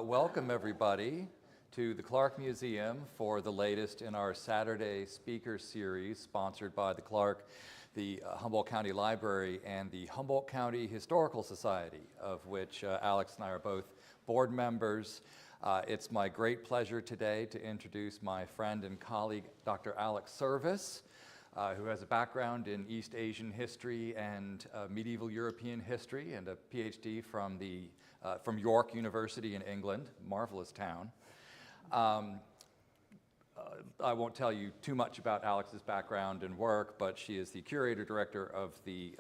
Welcome everybody to the Clarke Museum for the latest in our Saturday Speaker Series sponsored by the Clarke, the Humboldt County Library, and the Humboldt County Historical Society, of which Alex and I are both board members. It's my great pleasure today to introduce my friend and colleague, Dr. Alex Service, who has a background in East Asian history and medieval European history and a PhD from York University in England, marvelous town. I won't tell you too much about Alex's background and work, but she is the curator-director of the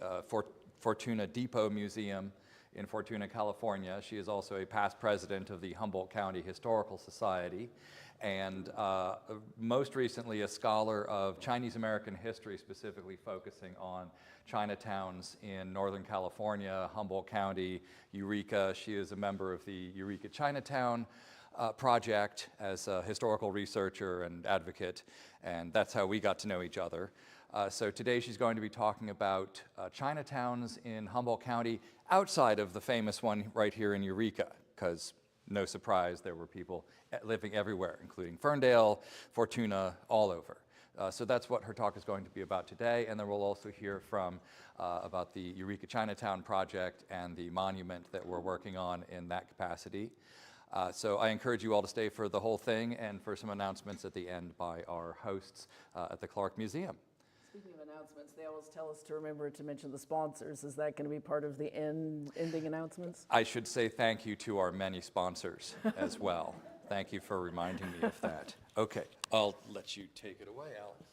Fortuna Depot Museum in Fortuna, California. She is also a past president of the Humboldt County Historical Society, and most recently a scholar of Chinese American history, specifically focusing on Chinatowns in Northern California, Humboldt County, Eureka. She is a member of the Eureka Chinatown Project as a historical researcher and advocate, and that's how we got to know each other. So today she's going to be talking about Chinatowns in Humboldt County outside of the famous one right here in Eureka, because no surprise, there were people living everywhere, including Ferndale, Fortuna, all over. So that's what her talk is going to be about today, and then we'll also hear from about the Eureka Chinatown Project and the monument that we're working on in that capacity. So I encourage you all to stay for the whole thing and for some announcements at the end by our hosts at the Clarke Museum. Speaking of announcements, they always tell us to remember to mention the sponsors. Is that going to be part of the ending announcements? I should say thank you to our many sponsors as well. Thank you for reminding me of that. Okay, I'll let you take it away, Alex.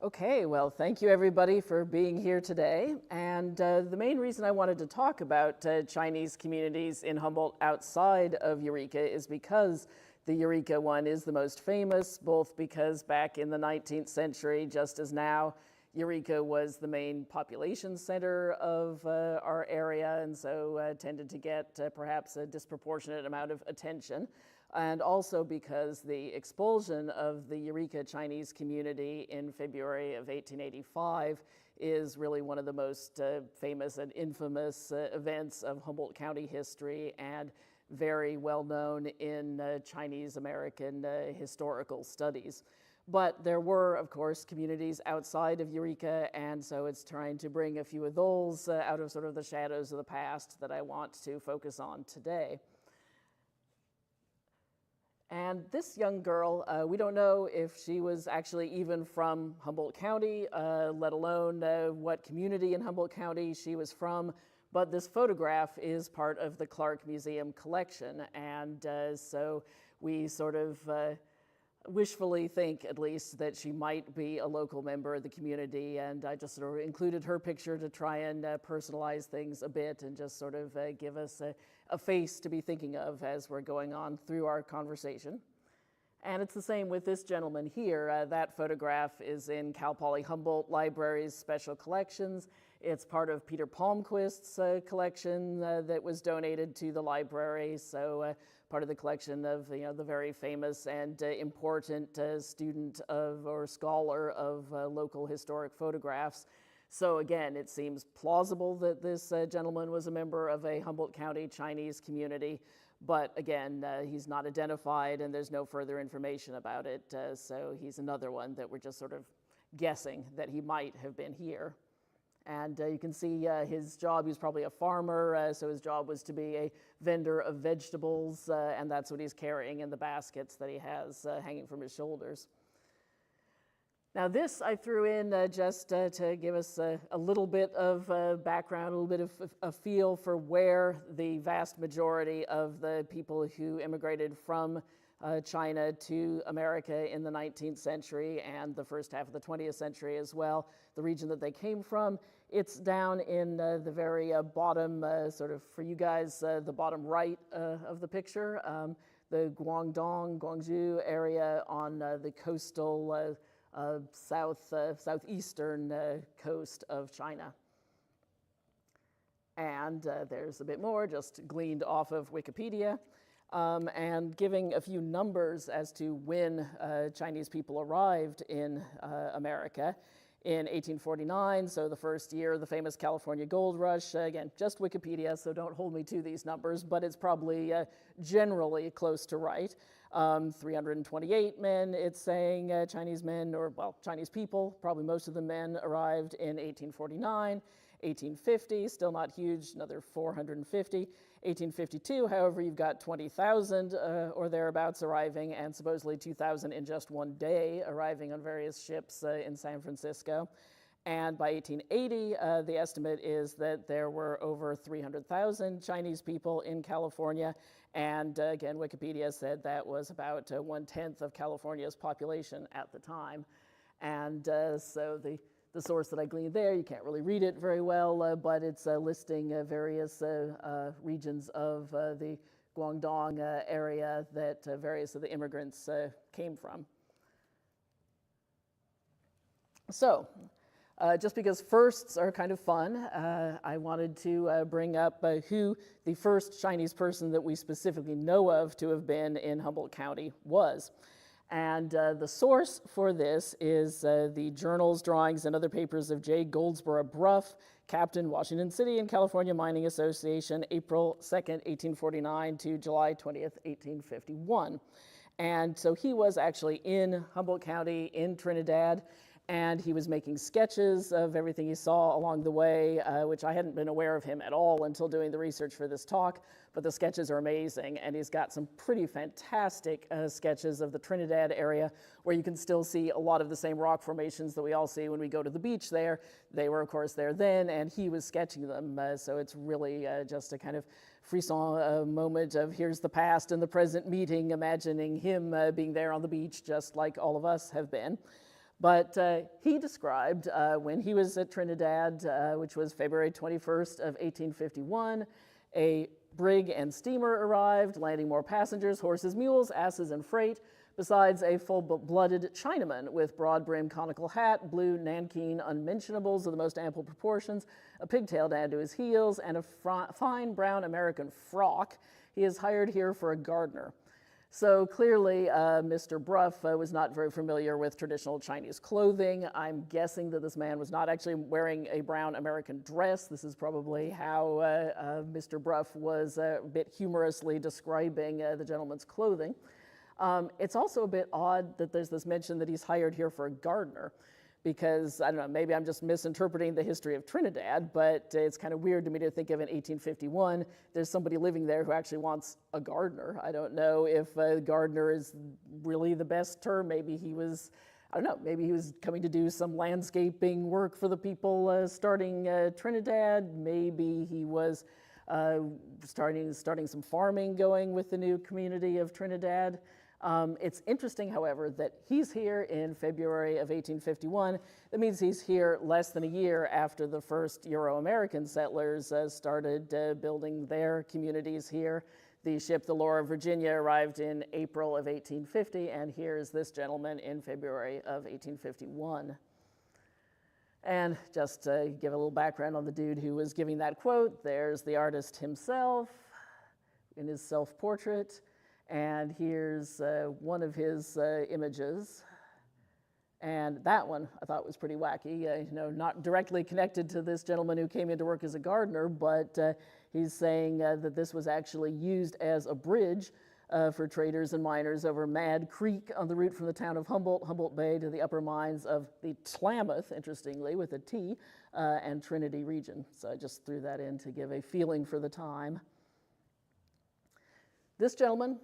Okay, well, thank you everybody for being here today. And the main reason I wanted to talk about Chinese communities in Humboldt outside of Eureka is because the Eureka one is the most famous, both because back in the 19th century, just as now, Eureka was the main population center of our area, and so tended to get perhaps a disproportionate amount of attention. And also because the expulsion of the Eureka Chinese community in February of 1885 is really one of the most famous and infamous events of Humboldt County history, and very well known in Chinese American historical studies. But there were, of course, communities outside of Eureka, and so it's trying to bring a few of those out of sort of the shadows of the past that I want to focus on today. And this young girl, we don't know if she was actually even from Humboldt County, let alone what community in Humboldt County she was from, but this photograph is part of the Clarke Museum collection, and so we sort of wishfully think, at least, that she might be a local member of the community, and I just sort of included her picture to try and personalize things a bit and just sort of give us a face to be thinking of as we're going on through our conversation. And it's the same with this gentleman here. That photograph is in Cal Poly Humboldt Library's special collections. It's part of Peter Palmquist's collection that was donated to the library, so part of the collection of the very famous and important student of or scholar of local historic photographs. So again, it seems plausible that this gentleman was a member of a Humboldt County Chinese community, but again, he's not identified and there's no further information about it, so he's another one that we're just sort of guessing that he might have been here. And you can see his job, he was probably a farmer, so his job was to be a vendor of vegetables, and that's what he's carrying in the baskets that he has hanging from his shoulders. Now this I threw in just to give us a little bit of background, a little bit of a feel for where the vast majority of the people who immigrated from China to America in the 19th century and the first half of the 20th century as well, the region that they came from. It's down in the very bottom, sort of for you guys, the bottom right of the picture, the Guangdong, Guangzhou area on the coastal southeastern coast of China. And there's a bit more just gleaned off of Wikipedia. And giving a few numbers as to when Chinese people arrived in America. in 1849, so the first year of the famous California gold rush. Again, just Wikipedia, so don't hold me to these numbers, but it's probably generally close to right. 328 men, it's saying, Chinese men, or well, Chinese people, probably most of the men arrived in 1849. 1850, still not huge, another 450. 1852, however, you've got 20,000 or thereabouts arriving, and supposedly 2,000 in just one day arriving on various ships in San Francisco. And by 1880, the estimate is that there were over 300,000 Chinese people in California. And again, Wikipedia said that was about 1/10 of California's population at the time. And so the source that I gleaned there, you can't really read it very well, but it's listing various regions of the Guangdong area that various of the immigrants came from. So, just because firsts are kind of fun, I wanted to bring up who the first Chinese person that we specifically know of to have been in Humboldt County was. And the source for this is the journals, drawings, and other papers of J. Goldsboro Bruff, Captain, Washington City and California Mining Association, April 2nd, 1849 to July 20th, 1851. And so he was actually in Humboldt County, in Trinidad, and he was making sketches of everything he saw along the way, which I hadn't been aware of him at all until doing the research for this talk, but the sketches are amazing, and he's got some pretty fantastic sketches of the Trinidad area, where you can still see a lot of the same rock formations that we all see when we go to the beach there. They were, of course, there then, and he was sketching them, so it's really just a kind of frisson moment of here's the past and the present meeting, imagining him being there on the beach, just like all of us have been. But he described when he was at Trinidad, which was February 21st of 1851, a brig and steamer arrived, landing more passengers, horses, mules, asses, and freight, besides a full-blooded Chinaman with broad-brimmed conical hat, blue nankeen unmentionables of the most ample proportions, a pigtail down to his heels, and a fine brown American frock. He is hired here for a gardener. So clearly, Mr. Bruff was not very familiar with traditional Chinese clothing. I'm guessing that this man was not actually wearing a brown American dress. This is probably how Mr. Bruff was a bit humorously describing the gentleman's clothing. It's also a bit odd that there's this mention that he's hired here for a gardener, because, I don't know, maybe I'm just misinterpreting the history of Trinidad, but it's kind of weird to me to think of in 1851, there's somebody living there who actually wants a gardener. I don't know if gardener is really the best term. Maybe he was, I don't know, maybe he was coming to do some landscaping work for the people starting Trinidad. Maybe he was starting some farming going with the new community of Trinidad. It's interesting, however, that he's here in February of 1851. That means he's here less than a year after the first Euro-American settlers started building their communities here. The ship, the Laura Virginia, arrived in April of 1850, and here's this gentleman in February of 1851. And just to give a little background on the dude who was giving that quote, there's the artist himself in his self-portrait. And here's one of his images. And that one I thought was pretty wacky. Not directly connected to this gentleman who came in to work as a gardener, but he's saying that this was actually used as a bridge for traders and miners over Mad Creek on the route from the town of Humboldt Bay to the upper mines of the Klamath, interestingly, with a T, and Trinity region. So I just threw that in to give a feeling for the time. This gentleman,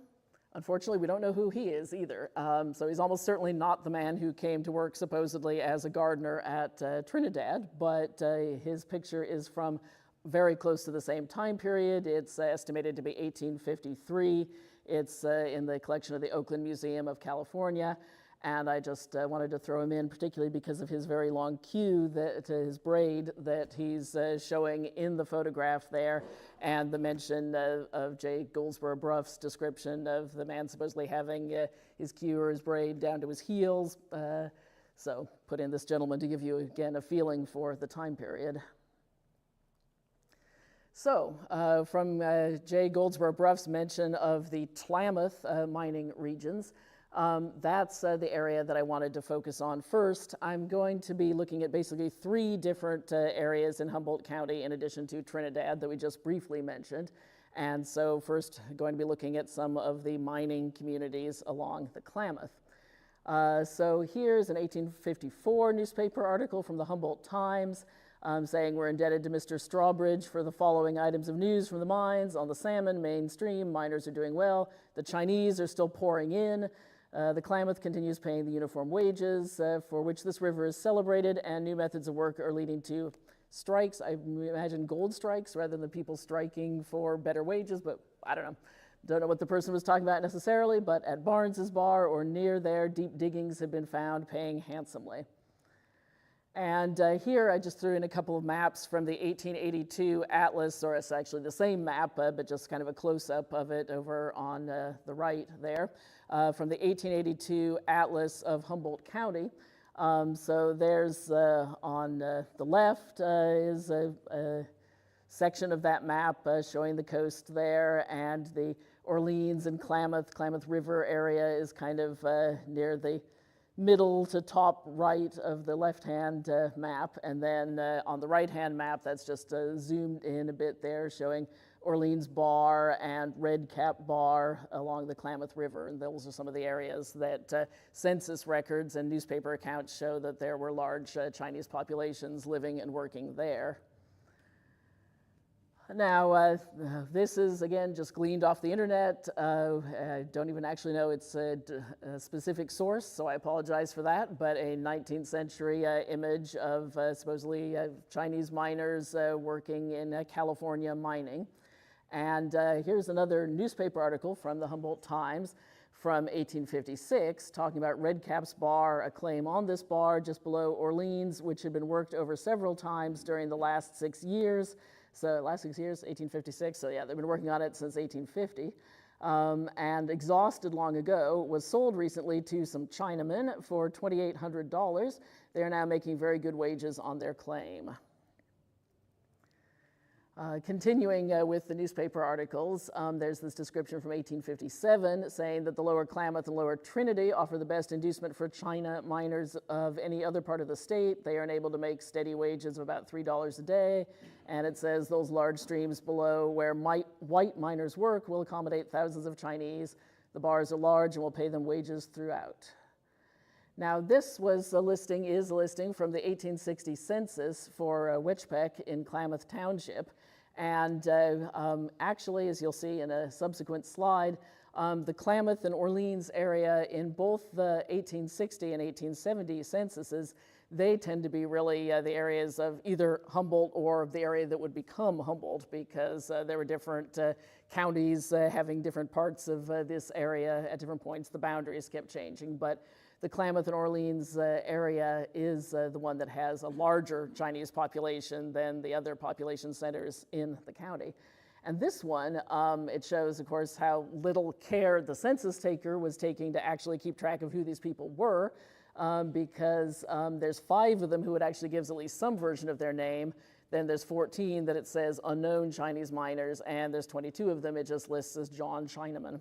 unfortunately, we don't know who he is either. So he's almost certainly not the man who came to work supposedly as a gardener at Trinidad, but his picture is from very close to the same time period. It's estimated to be 1853. It's in the collection of the Oakland Museum of California. And I just wanted to throw him in, particularly because of his very long queue, his braid that he's showing in the photograph there, and the mention of J. Goldsboro Bruff's description of the man supposedly having his queue or his braid down to his heels. So put in this gentleman to give you, again, a feeling for the time period. So, from J. Goldsboro Bruff's mention of the Klamath mining regions, That's the area that I wanted to focus on first. I'm going to be looking at basically 3 different areas in Humboldt County in addition to Trinidad that we just briefly mentioned. And so first, going to be looking at some of the mining communities along the Klamath. So here's an 1854 newspaper article from the Humboldt Times saying we're indebted to Mr. Strawbridge for the following items of news from the mines. On the Salmon mainstream, miners are doing well. The Chinese are still pouring in. The Klamath continues paying the uniform wages for which this river is celebrated, and new methods of work are leading to strikes. I imagine gold strikes rather than people striking for better wages, but I don't know. Don't know what the person was talking about necessarily, but at Barnes's Bar or near there, deep diggings have been found paying handsomely. And here I just threw in a couple of maps from the 1882 atlas, or it's actually the same map, but just kind of a close-up of it over on the right there, from the 1882 atlas of Humboldt County. So there's on the left is a section of that map showing the coast there, and the Orleans and Klamath River area is kind of near the middle to top right of the left-hand map. And then on the right-hand map, that's just zoomed in a bit there, showing Orleans Bar and Red Cap Bar along the Klamath River. And those are some of the areas that census records and newspaper accounts show that there were large Chinese populations living and working there. Now, this is, again, just gleaned off the internet. I don't even actually know it's a specific source, so I apologize for that, but a 19th century image of supposedly Chinese miners working in California mining. And here's another newspaper article from the Humboldt Times from 1856, talking about Red Cap's Bar, a claim on this bar just below Orleans, which had been worked over several times during the last 6 years. So last 6 years, 1856, so yeah, they've been working on it since 1850. And exhausted long ago, was sold recently to some Chinamen for $2,800. They are now making very good wages on their claim. Continuing with the newspaper articles, there's this description from 1857 saying that the Lower Klamath and Lower Trinity offer the best inducement for China miners of any other part of the state. They are unable to make steady wages of about $3 a day. And it says those large streams below where white miners work will accommodate thousands of Chinese. The bars are large and will pay them wages throughout. Now, this was a listing, is a listing from the 1860 census for Wetchpeck in Klamath Township. And actually, as you'll see in a subsequent slide, the Klamath and Orleans area in both the 1860 and 1870 censuses, they tend to be really the areas of either Humboldt or the area that would become Humboldt, because there were different counties having different parts of this area at different points. The boundaries kept changing, but the Klamath and Orleans area is the one that has a larger Chinese population than the other population centers in the county. And this one, it shows, of course, how little care the census taker was taking to actually keep track of who these people were, because there's 5 of them who it actually gives at least some version of their name. Then there's 14 that it says unknown Chinese miners, and there's 22 of them it just lists as John Chinaman.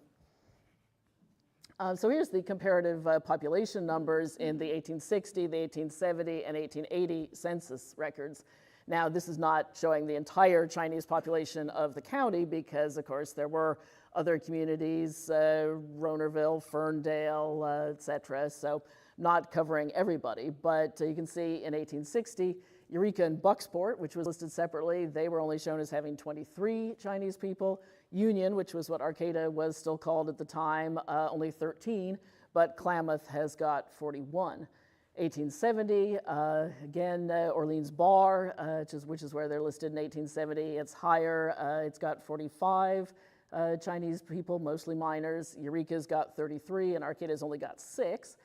So here's the comparative population numbers in the 1860, the 1870, and 1880 census records. Now, this is not showing the entire Chinese population of the county because, of course, there were other communities, Rohnerville, Ferndale, et cetera, so not covering everybody. But you can see in 1860, Eureka and Bucksport, which was listed separately, they were only shown as having 23 Chinese people. Union, which was what Arcata was still called at the time, only 13, but Klamath has got 41. 1870, again, Orleans Bar, which is where they're listed in 1870, it's higher, it's got 45 Chinese people, mostly miners. Eureka's got 33, and Arcata's only got 6.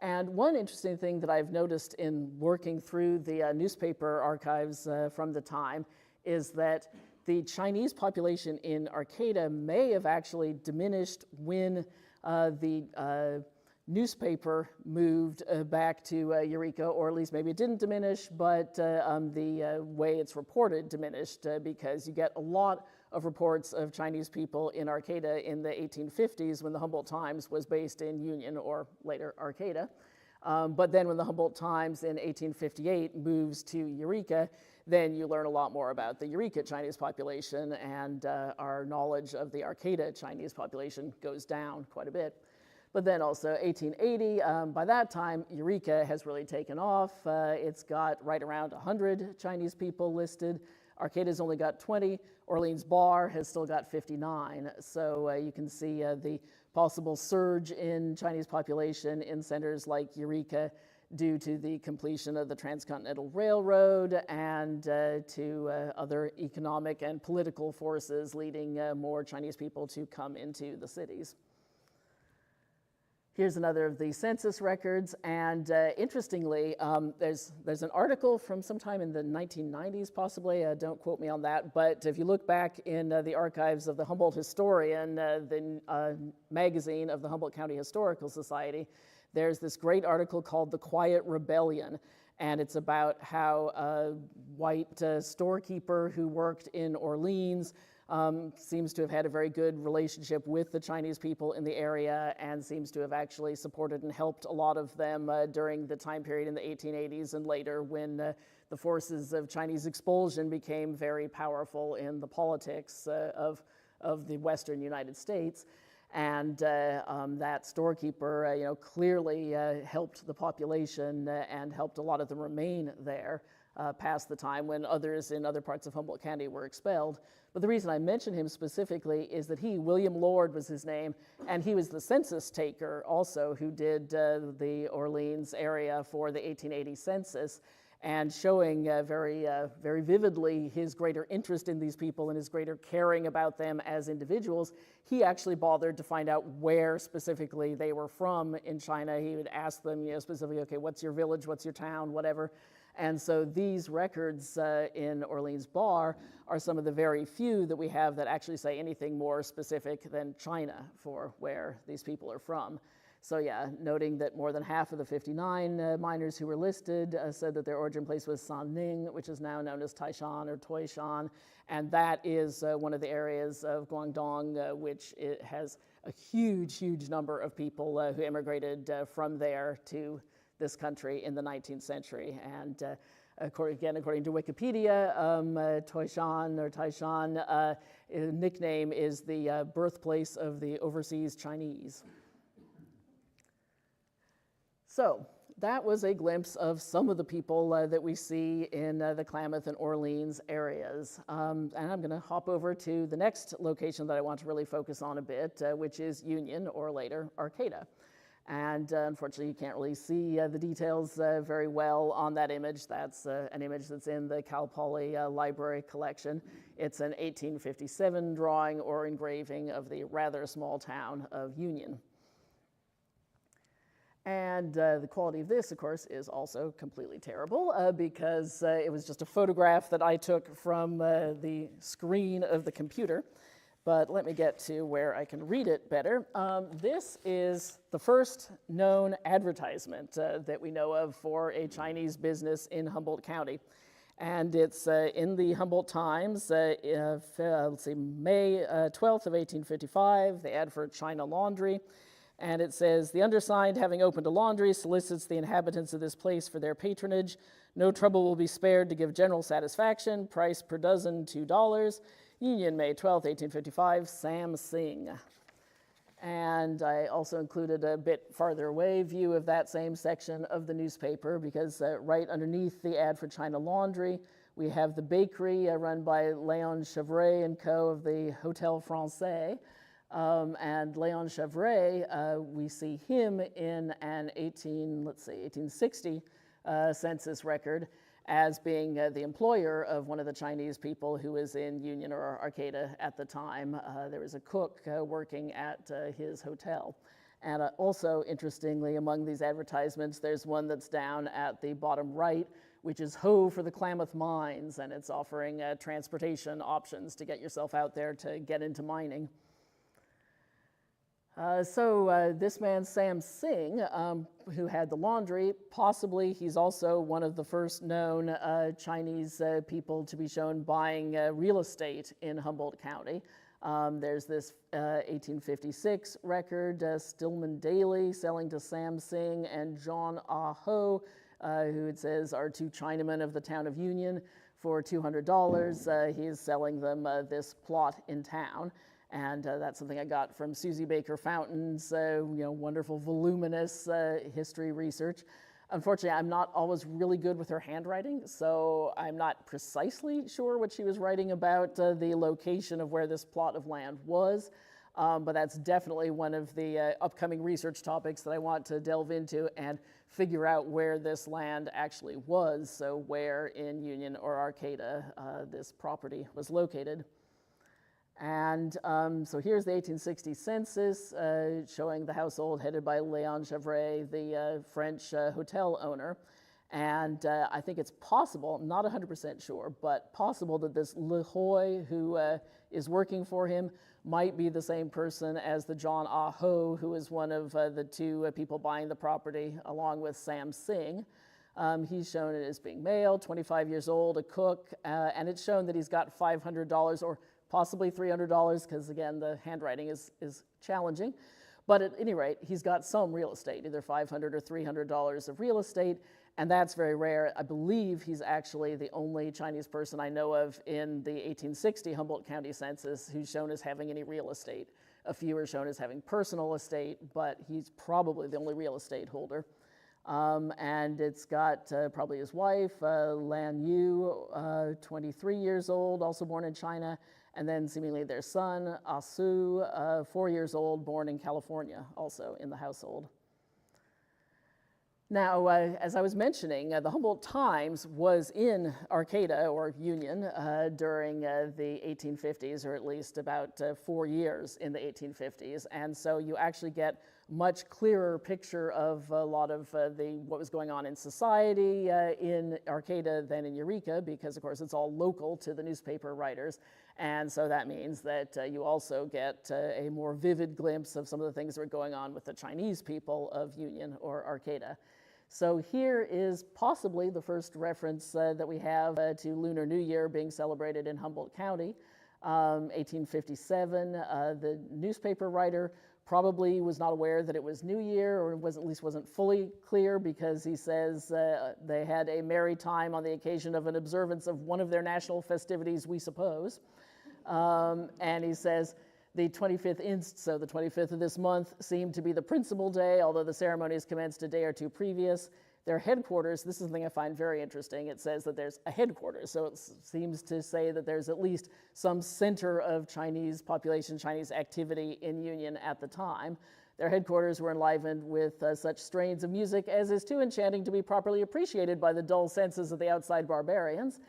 And one interesting thing that I've noticed in working through the newspaper archives from the time is that the Chinese population in Arcata may have actually diminished when the newspaper moved back to Eureka, or at least maybe it didn't diminish, but the way it's reported diminished because you get a lot of reports of Chinese people in Arcata in the 1850s when the Humboldt Times was based in Union, or later Arcata. But then when the Humboldt Times in 1858 moves to Eureka, then you learn a lot more about the Eureka Chinese population, and our knowledge of the Arcata Chinese population goes down quite a bit. But then also 1880, by that time, Eureka has really taken off. It's got right around 100 Chinese people listed. Arcata's only got 20. Orleans Bar has still got 59. So you can see the possible surge in Chinese population in centers like Eureka due to the completion of the Transcontinental Railroad and to other economic and political forces leading more Chinese people to come into the cities. Here's another of the census records, and interestingly, there's an article from sometime in the 1990s, possibly, don't quote me on that, but if you look back in the archives of the Humboldt Historian, the magazine of the Humboldt County Historical Society, there's this great article called The Quiet Rebellion, and it's about how a white storekeeper who worked in Orleans seems to have had a very good relationship with the Chinese people in the area and seems to have actually supported and helped a lot of them during the time period in the 1880s and later when the forces of Chinese expulsion became very powerful in the politics of the Western United States. And that storekeeper, clearly helped the population and helped a lot of them remain there past the time when others in other parts of Humboldt County were expelled. But the reason I mention him specifically is that William Lord was his name, and he was the census taker also who did the Orleans area for the 1880 census, and showing very vividly his greater interest in these people and his greater caring about them as individuals. He actually bothered to find out where specifically they were from in China. He would ask them, specifically, okay, what's your village, what's your town, whatever. And so these records in Orleans Bar are some of the very few that we have that actually say anything more specific than China for where these people are from. So yeah, noting that more than half of the 59 miners who were listed said that their origin place was Sanning, which is now known as Taishan or Toishan, and that is one of the areas of Guangdong which it has a huge number of people who immigrated from there to this country in the 19th century. And according to Wikipedia, Toishan or Taishan nickname is the birthplace of the overseas Chinese. So that was a glimpse of some of the people that we see in the Klamath and Orleans areas. And I'm going to hop over to the next location that I want to really focus on a bit, which is Union, or later Arcata. And unfortunately, you can't really see the details very well on that image. That's an image that's in the Cal Poly Library collection. It's an 1857 drawing or engraving of the rather small town of Union. And the quality of this, of course, is also completely terrible because it was just a photograph that I took from the screen of the computer. But let me get to where I can read it better. This is the first known advertisement that we know of for a Chinese business in Humboldt County. And it's in the Humboldt Times, let's see, May 12th of 1855, the ad for China Laundry. And it says, "The undersigned, having opened a laundry, solicits the inhabitants of this place for their patronage. No trouble will be spared to give general satisfaction. Price per dozen, $2. Union, May 12, 1855, Sam Sing." And I also included a bit farther away view of that same section of the newspaper because right underneath the ad for China Laundry, we have the bakery run by Léon Chevret and Co. of the Hotel Francais. And Léon Chevret, we see him in an 1860 census record as being the employer of one of the Chinese people who was in Union or Arcata at the time. There was a cook working at his hotel. And also, interestingly, among these advertisements, there's one that's down at the bottom right, which is Ho for the Klamath Mines, and it's offering transportation options to get yourself out there to get into mining. This man, Sam Sing, who had the laundry, possibly he's also one of the first known Chinese people to be shown buying real estate in Humboldt County. There's this 1856 record, Stillman Daily, selling to Sam Sing and John Ah Ho, who it says are two Chinamen of the town of Union, for $200. He's selling them this plot in town. And that's something I got from Susie Baker Fountain's wonderful, voluminous history research. Unfortunately, I'm not always really good with her handwriting, so I'm not precisely sure what she was writing about the location of where this plot of land was. But that's definitely one of the upcoming research topics that I want to delve into and figure out where this land actually was, so where in Union or Arcata this property was located. And so here's the 1860 census showing the household headed by Léon Gevray, the French hotel owner. And I think it's possible, not 100% sure, but possible that this Le Hoy who is working for him might be the same person as the John Ah Ho, who is one of the two people buying the property, along with Sam Sing. He's shown as being male, 25 years old, a cook, and it's shown that he's got $500 or possibly $300, because again, the handwriting is challenging. But at any rate, he's got some real estate, either $500 or $300 of real estate, and that's very rare. I believe he's actually the only Chinese person I know of in the 1860 Humboldt County census who's shown as having any real estate. A few are shown as having personal estate, but he's probably the only real estate holder. And it's got probably his wife, Lan Yu, 23 years old, also born in China, and then seemingly their son, Asu, 4 years old, born in California, also in the household. Now, as I was mentioning, the Humboldt Times was in Arcata, or Union, during the 1850s, or at least about 4 years in the 1850s. And so you actually get much clearer picture of a lot of what was going on in society in Arcata than in Eureka, because of course it's all local to the newspaper writers. And so that means that you also get a more vivid glimpse of some of the things that were going on with the Chinese people of Union or Arcata. So here is possibly the first reference that we have to Lunar New Year being celebrated in Humboldt County. 1857, the newspaper writer probably was not aware that it was New Year, or at least wasn't fully clear, because he says they had a merry time on the occasion of an observance of one of their national festivities, we suppose. And he says, the 25th inst, so the 25th of this month, seemed to be the principal day, although the ceremonies commenced a day or two previous. Their headquarters, this is something I find very interesting, it says that there's a headquarters, so it seems to say that there's at least some center of Chinese population, Chinese activity in Union at the time. Their headquarters were enlivened with such strains of music as is too enchanting to be properly appreciated by the dull senses of the outside barbarians.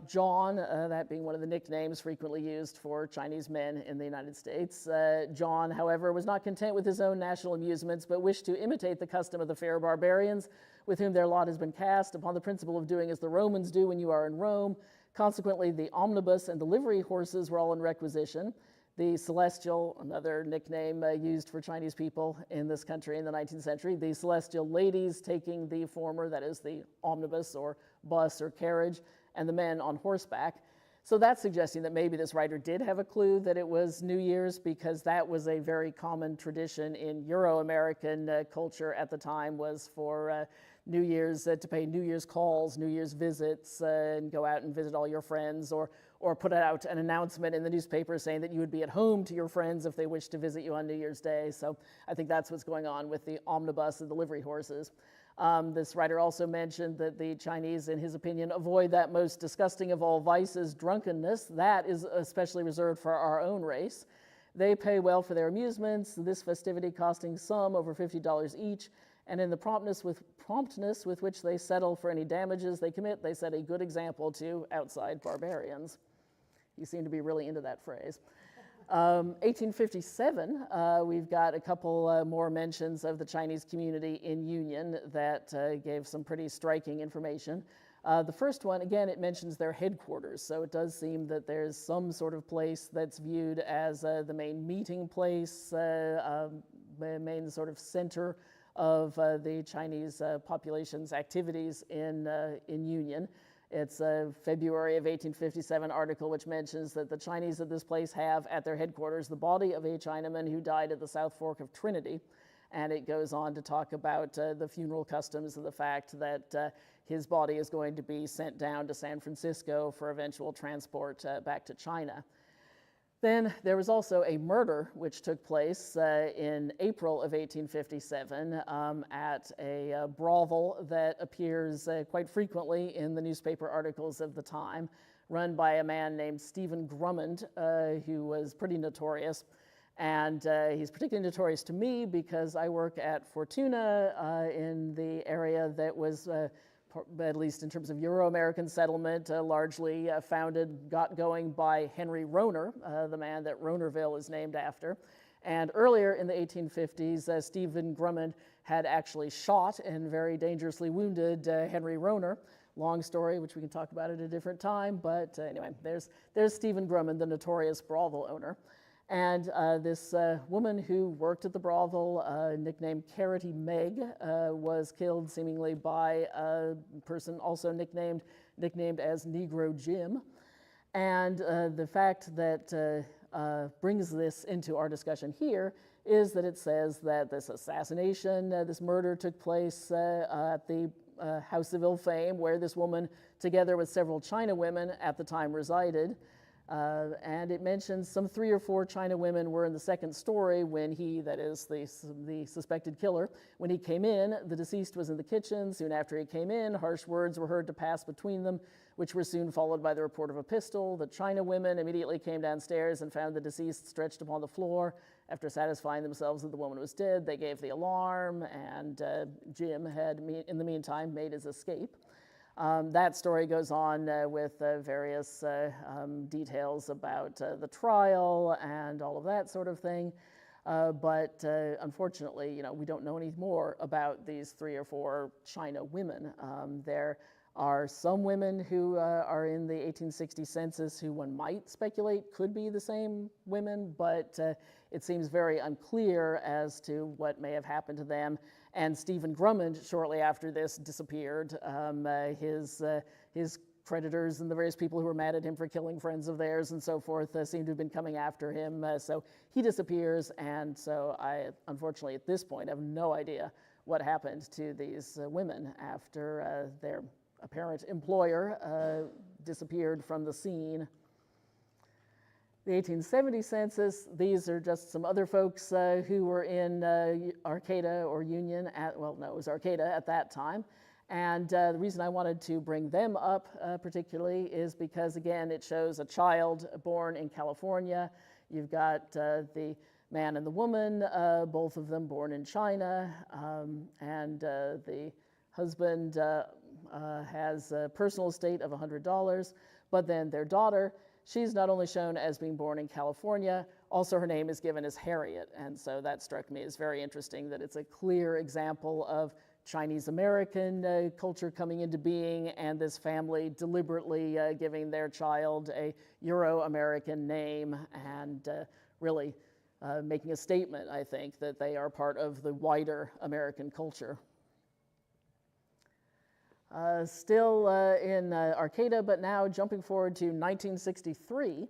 John, that being one of the nicknames frequently used for Chinese men in the United States. John, however, was not content with his own national amusements, but wished to imitate the custom of the fair barbarians, with whom their lot has been cast, upon the principle of doing as the Romans do when you are in Rome. Consequently, the omnibus and the livery horses were all in requisition. The celestial, another nickname used for Chinese people in this country in the 19th century, the celestial ladies taking the former, that is the omnibus or bus or carriage, and the men on horseback. So that's suggesting that maybe this writer did have a clue that it was New Year's, because that was a very common tradition in Euro-American culture at the time, was for New Year's to pay New Year's calls, New Year's visits, and go out and visit all your friends, or put out an announcement in the newspaper saying that you would be at home to your friends if they wished to visit you on New Year's Day. So I think that's what's going on with the omnibus and the livery horses. This writer also mentioned that the Chinese, in his opinion, avoid that most disgusting of all vices, drunkenness. That is especially reserved for our own race. They pay well for their amusements, this festivity costing some over $50 each, and in the promptness with which they settle for any damages they commit, they set a good example to outside barbarians. You seem to be really into that phrase. 1857, we've got a couple more mentions of the Chinese community in Union that gave some pretty striking information. The first one, again, it mentions their headquarters, so it does seem that there's some sort of place that's viewed as the main meeting place, the main sort of center of the Chinese population's activities in Union. It's a February of 1857 article which mentions that the Chinese at this place have at their headquarters the body of a Chinaman who died at the South Fork of Trinity. And it goes on to talk about the funeral customs and the fact that his body is going to be sent down to San Francisco for eventual transport back to China. Then there was also a murder which took place in April of 1857 at a brothel that appears quite frequently in the newspaper articles of the time, run by a man named Stephen Grummond, who was pretty notorious. And he's particularly notorious to me because I work at Fortuna in the area that was, at least in terms of Euro-American settlement, largely got going by Henry Rohner, the man that Rohnerville is named after. And earlier in the 1850s, Stephen Grummond had actually shot and very dangerously wounded Henry Rohner. Long story, which we can talk about at a different time, but anyway, there's Stephen Grummond, the notorious brothel owner. And this woman who worked at the brothel, nicknamed Carroty Meg, was killed seemingly by a person also nicknamed as Negro Jim. And the fact that brings this into our discussion here is that it says that this assassination, this murder took place at the House of Ill Fame, where this woman, together with several China women at the time, resided. And it mentions some 3 or 4 China women were in the second story when he, that is the suspected killer, when he came in. The deceased was in the kitchen. Soon after he came in, harsh words were heard to pass between them, which were soon followed by the report of a pistol. The China women immediately came downstairs and found the deceased stretched upon the floor. After satisfying themselves that the woman was dead, they gave the alarm, and Jim had, in the meantime, made his escape. That story goes on with various details about the trial and all of that sort of thing. But unfortunately, we don't know any more about these 3 or 4 China women. There are some women who are in the 1860 census who one might speculate could be the same women, but it seems very unclear as to what may have happened to them. And Stephen Grummond, shortly after this, disappeared. His creditors and the various people who were mad at him for killing friends of theirs and so forth seem to have been coming after him. So he disappears, and so I, unfortunately, at this point, have no idea what happened to these women after their apparent employer disappeared from the scene. The 1870 census, these are just some other folks who were in Arcata or Union it was Arcata at that time. And the reason I wanted to bring them up particularly is because, again, it shows a child born in California. You've got the man and the woman, both of them born in China, and the husband has a personal estate of $100, but then their daughter, she's not only shown as being born in California, also her name is given as Harriet, and so that struck me as very interesting, that it's a clear example of Chinese American culture coming into being, and this family deliberately giving their child a Euro-American name, and really making a statement, I think, that they are part of the wider American culture. Still in Arcata, but now jumping forward to 1963,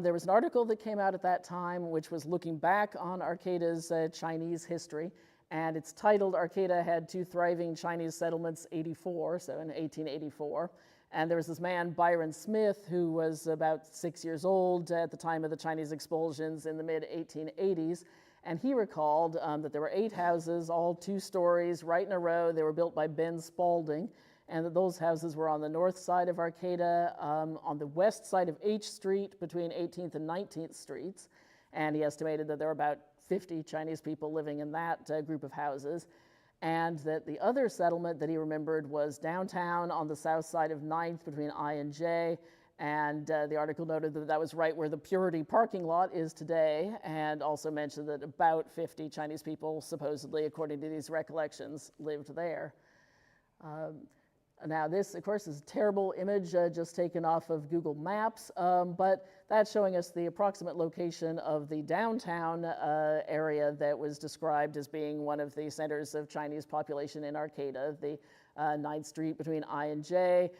there was an article that came out at that time which was looking back on Arcata's Chinese history, and it's titled "Arcata Had 2 Thriving Chinese Settlements 84, so in 1884. And there was this man, Byron Smith, who was about 6 years old at the time of the Chinese expulsions in the mid-1880s, and he recalled that there were 8 houses, all 2 stories, right in a row. They were built by Ben Spalding, and that those houses were on the north side of Arcata, on the west side of H Street between 18th and 19th Streets, and he estimated that there were about 50 Chinese people living in that group of houses, and that the other settlement that he remembered was downtown on the south side of 9th between I and J, and the article noted that that was right where the Purity parking lot is today, and also mentioned that about 50 Chinese people, supposedly, according to these recollections, lived there. Now this, of course, is a terrible image just taken off of Google Maps, but that's showing us the approximate location of the downtown area that was described as being one of the centers of Chinese population in Arcata, the 9th Street between I and J.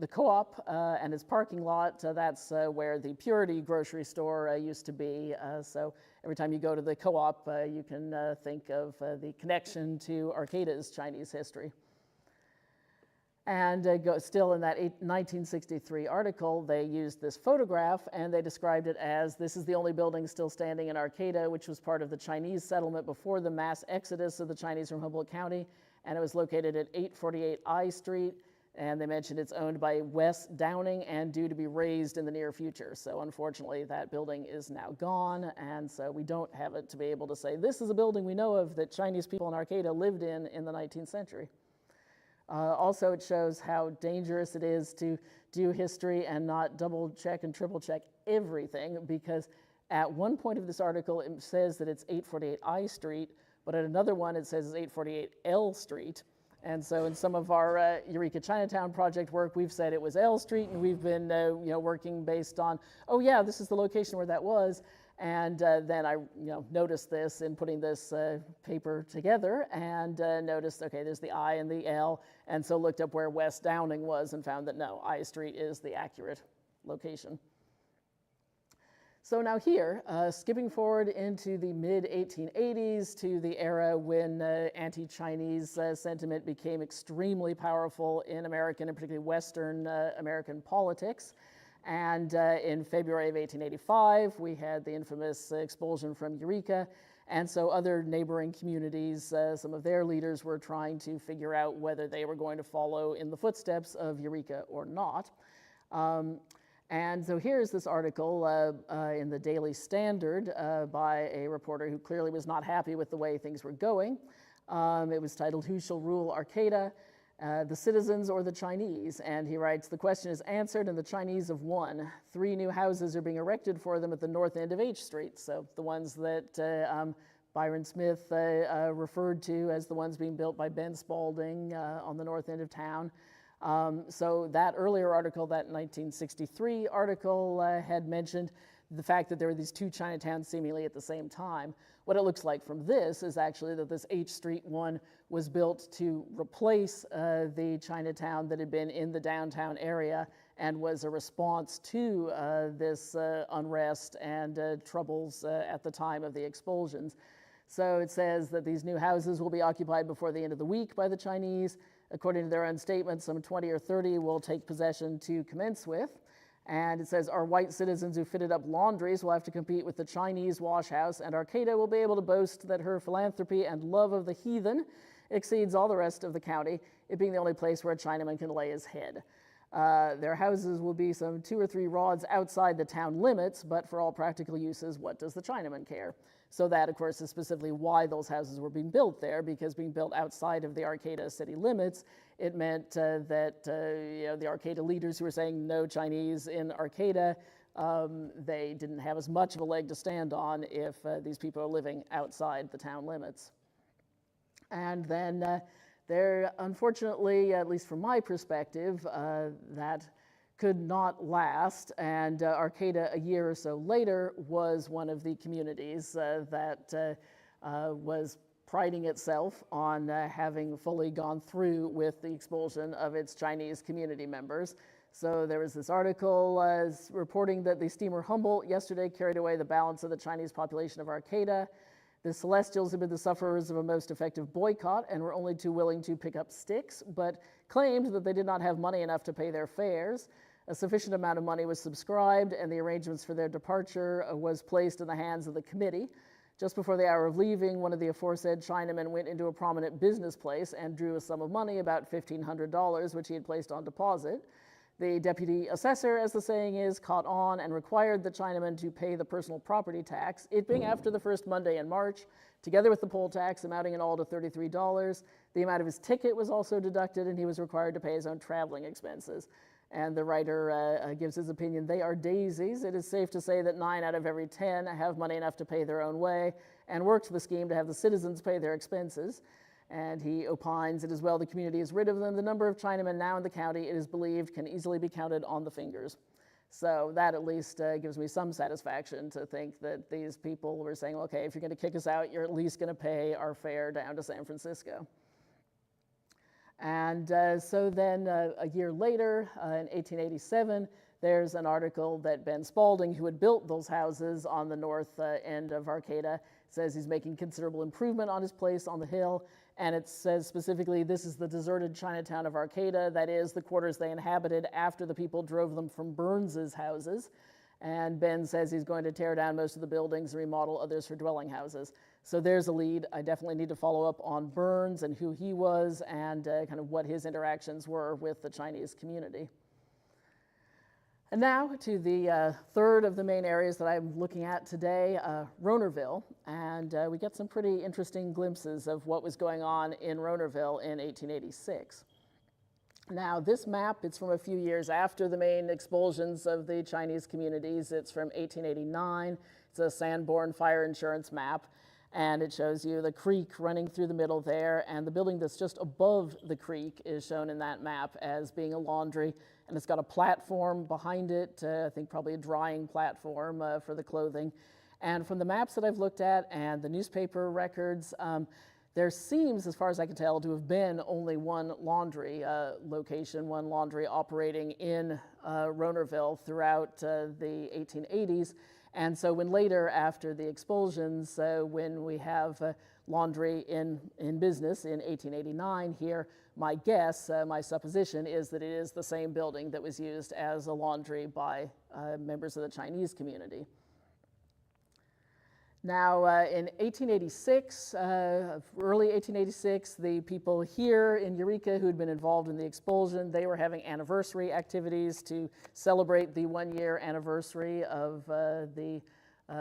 The co-op and its parking lot, that's where the Purity grocery store used to be. So every time you go to the co-op, you can think of the connection to Arcata's Chinese history. And still in that 1963 article, they used this photograph and they described it as, this is the only building still standing in Arcata, which was part of the Chinese settlement before the mass exodus of the Chinese from Humboldt County, and it was located at 848 I Street, and they mentioned it's owned by Wes Downing and due to be razed in the near future. So unfortunately, that building is now gone, and so we don't have it to be able to say, this is a building we know of that Chinese people in Arcata lived in the 19th century. Also, it shows how dangerous it is to do history and not double check and triple check everything, because at one point of this article, it says that it's 848 I Street, but at another one, it says it's 848 L Street. And so in some of our Eureka Chinatown Project work, we've said it was L Street, and we've been working based on, oh yeah, this is the location where that was. And then I noticed this in putting this paper together and noticed, okay, there's the I and the L, and so looked up where West Downing was and found that no, I Street is the accurate location. So now here, skipping forward into the mid-1880s to the era when anti-Chinese sentiment became extremely powerful in American and particularly Western American politics. And in February of 1885, we had the infamous expulsion from Eureka. And so other neighboring communities, some of their leaders were trying to figure out whether they were going to follow in the footsteps of Eureka or not. And so here's this article in the Daily Standard by a reporter who clearly was not happy with the way things were going. It was titled, "Who Shall Rule Arcata? The citizens or the Chinese?" And he writes, "The question is answered and the Chinese have won. 3 new houses are being erected for them at the north end of H Street." So the ones that Byron Smith referred to as the ones being built by Ben Spalding on the north end of town. So that earlier article, that 1963 article, had mentioned the fact that there were these 2 Chinatowns seemingly at the same time. What it looks like from this is actually that this H Street one was built to replace the Chinatown that had been in the downtown area and was a response to this unrest and troubles at the time of the expulsions. So it says that these new houses will be occupied before the end of the week by the Chinese. According to their own statement, some 20 or 30 will take possession to commence with. And it says, our white citizens who fitted up laundries will have to compete with the Chinese wash house, and Arcata will be able to boast that her philanthropy and love of the heathen exceeds all the rest of the county, it being the only place where a Chinaman can lay his head. Their houses will be some 2 or 3 rods outside the town limits, but for all practical uses, what does the Chinaman care? So that, of course, is specifically why those houses were being built there, because being built outside of the Arcata city limits, it meant that the Arcata leaders who were saying no Chinese in Arcata, they didn't have as much of a leg to stand on if these people are living outside the town limits. And then there, unfortunately, at least from my perspective, that could not last, and Arcata a year or so later was one of the communities that was priding itself on having fully gone through with the expulsion of its Chinese community members. So there was this article reporting that the steamer Humboldt yesterday carried away the balance of the Chinese population of Arcata. The Celestials had been the sufferers of a most effective boycott and were only too willing to pick up sticks, but claimed that they did not have money enough to pay their fares. A sufficient amount of money was subscribed, and the arrangements for their departure was placed in the hands of the committee. Just before the hour of leaving, one of the aforesaid Chinamen went into a prominent business place and drew a sum of money, about $1,500, which he had placed on deposit. The deputy assessor, as the saying is, caught on and required the Chinaman to pay the personal property tax, it being after the first Monday in March, together with the poll tax amounting in all to $33. The amount of his ticket was also deducted, and he was required to pay his own traveling expenses. And the writer gives his opinion, they are daisies. It is safe to say that 9 out of every 10 have money enough to pay their own way and worked the scheme to have the citizens pay their expenses. And he opines that as well the community is rid of them. The number of Chinamen now in the county, it is believed, can easily be counted on the fingers. So that at least gives me some satisfaction to think that these people were saying, okay, if you're going to kick us out, you're at least going to pay our fare down to San Francisco. And so then a year later, in 1887, there's an article that Ben Spalding, who had built those houses on the north end of Arcata, says he's making considerable improvement on his place on the hill. And it says specifically, this is the deserted Chinatown of Arcata, that is, the quarters they inhabited after the people drove them from Burns's houses. And Ben says he's going to tear down most of the buildings and remodel others for dwelling houses. So there's a lead. I definitely need to follow up on Burns and who he was and kind of what his interactions were with the Chinese community. And now to the third of the main areas that I'm looking at today, Rohnerville. And we get some pretty interesting glimpses of what was going on in Rohnerville in 1886. Now, this map, it's from a few years after the main expulsions of the Chinese communities. It's from 1889. It's a Sanborn fire insurance map. And it shows you the creek running through the middle there, and the building that's just above the creek is shown in that map as being a laundry, and it's got a platform behind it, I think probably a drying platform for the clothing. And from the maps that I've looked at and the newspaper records, there seems, as far as I can tell, to have been only one laundry location, one laundry operating in Rohnerville throughout the 1880s. And so when later, after the expulsions, when we have laundry in business in 1889 here, my guess, my supposition is that it is the same building that was used as a laundry by members of the Chinese community. Now, in 1886, early 1886, the people here in Eureka who had been involved in the expulsion, they were having anniversary activities to celebrate the one-year anniversary of the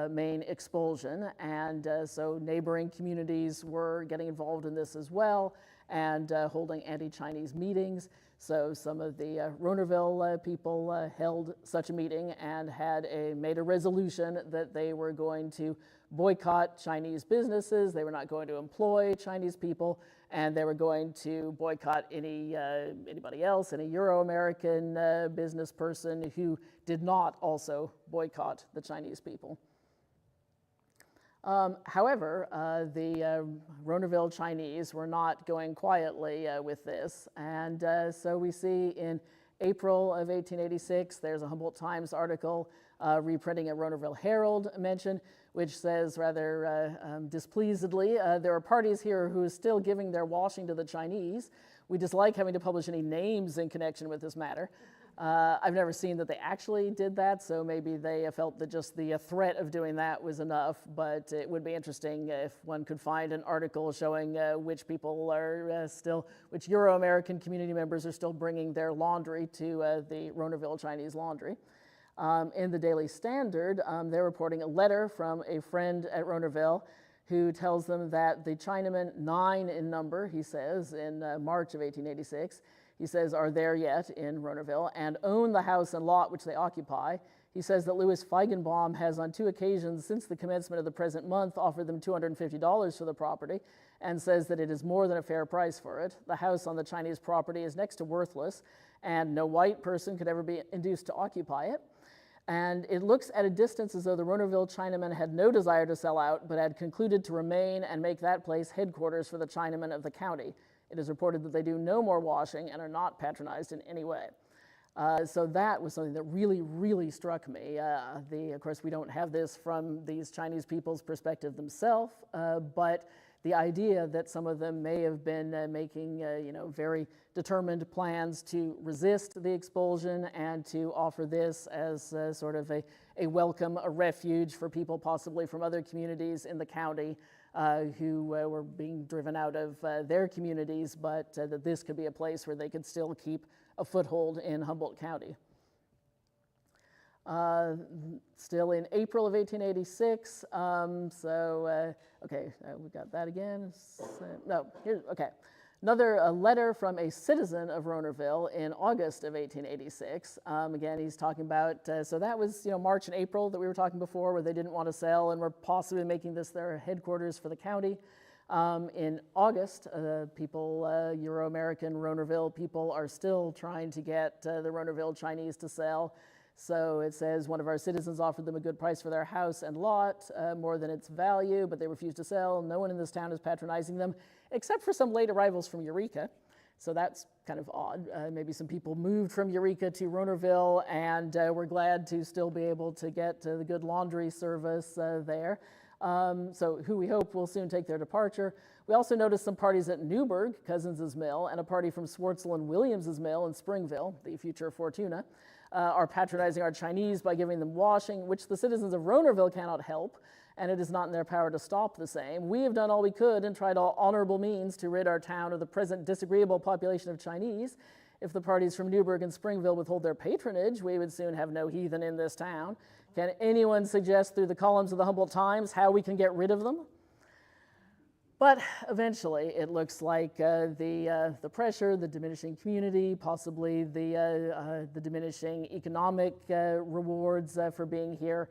main expulsion. And so neighboring communities were getting involved in this as well and holding anti-Chinese meetings. So some of the Rohnerville people held such a meeting and made a resolution that they were going to boycott Chinese businesses, they were not going to employ Chinese people, and they were going to boycott anybody else, any Euro-American business person who did not also boycott the Chinese people. However, the Rohnerville Chinese were not going quietly with this, and so we see in April of 1886, there's a Humboldt Times article reprinting a Rohnerville Herald mention, which says rather displeasedly, there are parties here who are still giving their washing to the Chinese. We dislike having to publish any names in connection with this matter. I've never seen that they actually did that, so maybe they felt that just the threat of doing that was enough, but it would be interesting if one could find an article showing which people are which Euro-American community members are still bringing their laundry to the Rohnerville Chinese laundry. In the Daily Standard, they're reporting a letter from a friend at Rohnerville who tells them that the Chinamen, 9 in number, he says, in March of 1886, he says, are there yet in Rohnerville and own the house and lot which they occupy. He says that Louis Feigenbaum has on 2 occasions since the commencement of the present month offered them $250 for the property and says that it is more than a fair price for it. The house on the Chinese property is next to worthless and no white person could ever be induced to occupy it. And it looks at a distance as though the Rohnerville Chinamen had no desire to sell out, but had concluded to remain and make that place headquarters for the Chinamen of the county. It is reported that they do no more washing and are not patronized in any way. So that was something that really, really struck me. Of course, we don't have this from these Chinese people's perspective themselves, but the idea that some of them may have been making very determined plans to resist the expulsion and to offer this as sort of a welcome, a refuge for people possibly from other communities in the county who were being driven out of their communities, but that this could be a place where they could still keep a foothold in Humboldt County. Still in April of 1886, okay, we got that again. Okay. Another letter from a citizen of Rohnerville in August of 1886. Again, he's talking about, so that was March and April that we were talking before, where they didn't want to sell and were possibly making this their headquarters for the county. In August, Euro-American Rohnerville people are still trying to get the Rohnerville Chinese to sell. So it says one of our citizens offered them a good price for their house and lot, more than its value, but they refused to sell. No one in this town is patronizing them, except for some late arrivals from Eureka. So that's kind of odd. Maybe some people moved from Eureka to Rohnerville, and we're glad to still be able to get the good laundry service there. So who we hope will soon take their departure. We also noticed some parties at Newburgh, Cousins' mill, and a party from Swartzel and Williams' mill in Springville, the future Fortuna, are patronizing our Chinese by giving them washing, which the citizens of Rohnerville cannot help, and it is not in their power to stop the same. We have done all we could and tried all honorable means to rid our town of the present disagreeable population of Chinese. If the parties from Newburgh and Springville withhold their patronage, we would soon have no heathen in this town. Can anyone suggest through the columns of the Humboldt Times how we can get rid of them? But eventually, it looks like the pressure, the diminishing community, possibly the diminishing economic rewards for being here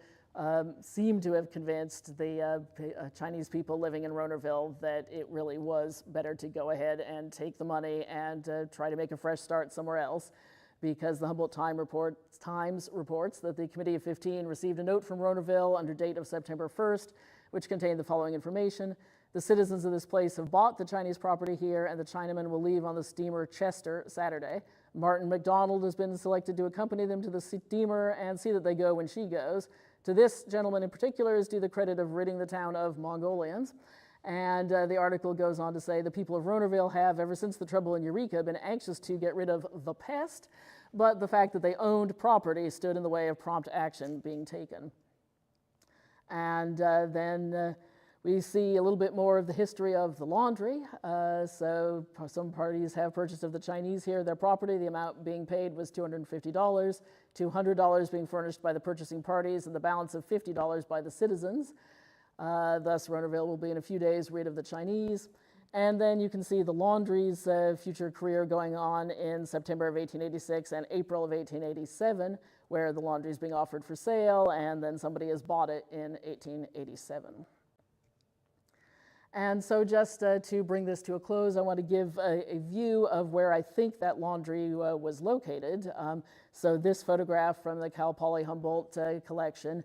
seem to have convinced the Chinese people living in Rohnerville that it really was better to go ahead and take the money and try to make a fresh start somewhere else, because the Humboldt Times reports that the Committee of 15 received a note from Rohnerville under date of September 1st, which contained the following information. The citizens of this place have bought the Chinese property here, and the Chinamen will leave on the steamer Chester Saturday. Martin McDonald has been selected to accompany them to the steamer and see that they go when she goes. To this gentleman in particular is due the credit of ridding the town of Mongolians. And the article goes on to say, the people of Rohnerville have, ever since the trouble in Eureka, been anxious to get rid of the pest, but the fact that they owned property stood in the way of prompt action being taken. And then we see a little bit more of the history of the laundry. So some parties have purchased of the Chinese here their property. The amount being paid was $250, $200 being furnished by the purchasing parties, and the balance of $50 by the citizens. Thus, Rohnerville will be in a few days rid of the Chinese. And then you can see the laundry's future career going on in September of 1886 and April of 1887, where the laundry is being offered for sale, and then somebody has bought it in 1887. And so just to bring this to a close, I want to give a view of where I think that laundry was located. So this photograph from the Cal Poly Humboldt collection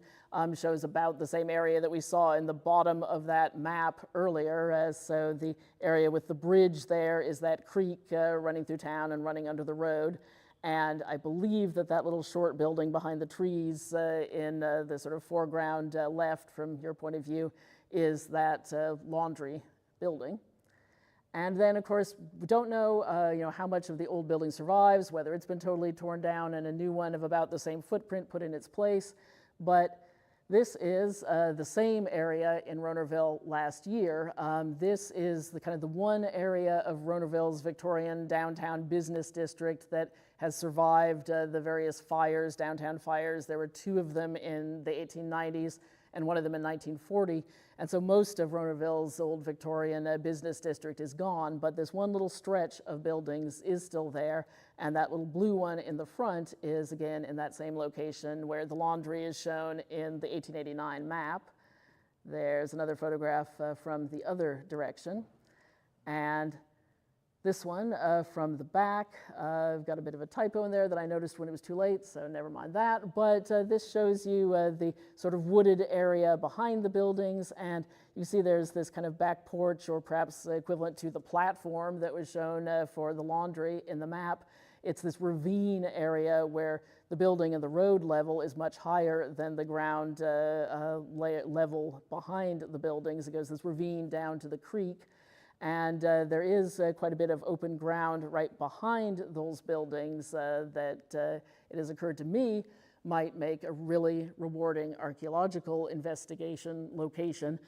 shows about the same area that we saw in the bottom of that map earlier. So the area with the bridge there is that creek running through town and running under the road. And I believe that that little short building behind the trees in the sort of foreground left from your point of view is that laundry building. And then, of course, we don't know, how much of the old building survives, whether it's been totally torn down and a new one of about the same footprint put in its place. But this is the same area in Rohnerville last year. This is the kind of the one area of Rohnerville's Victorian downtown business district that has survived the various fires, downtown fires. There were two of them in the 1890s and one of them in 1940. And so most of Rohnerville's old Victorian business district is gone, but this one little stretch of buildings is still there. And that little blue one in the front is, again, in that same location where the laundry is shown in the 1889 map. There's another photograph from the other direction. And this one from the back, I've got a bit of a typo in there that I noticed when it was too late, so never mind that. But this shows you the sort of wooded area behind the buildings, and you see there's this kind of back porch, or perhaps equivalent to the platform that was shown for the laundry in the map. It's this ravine area where the building and the road level is much higher than the ground level behind the buildings. It goes this ravine down to the creek. And there is quite a bit of open ground right behind those buildings that it has occurred to me might make a really rewarding archaeological investigation location,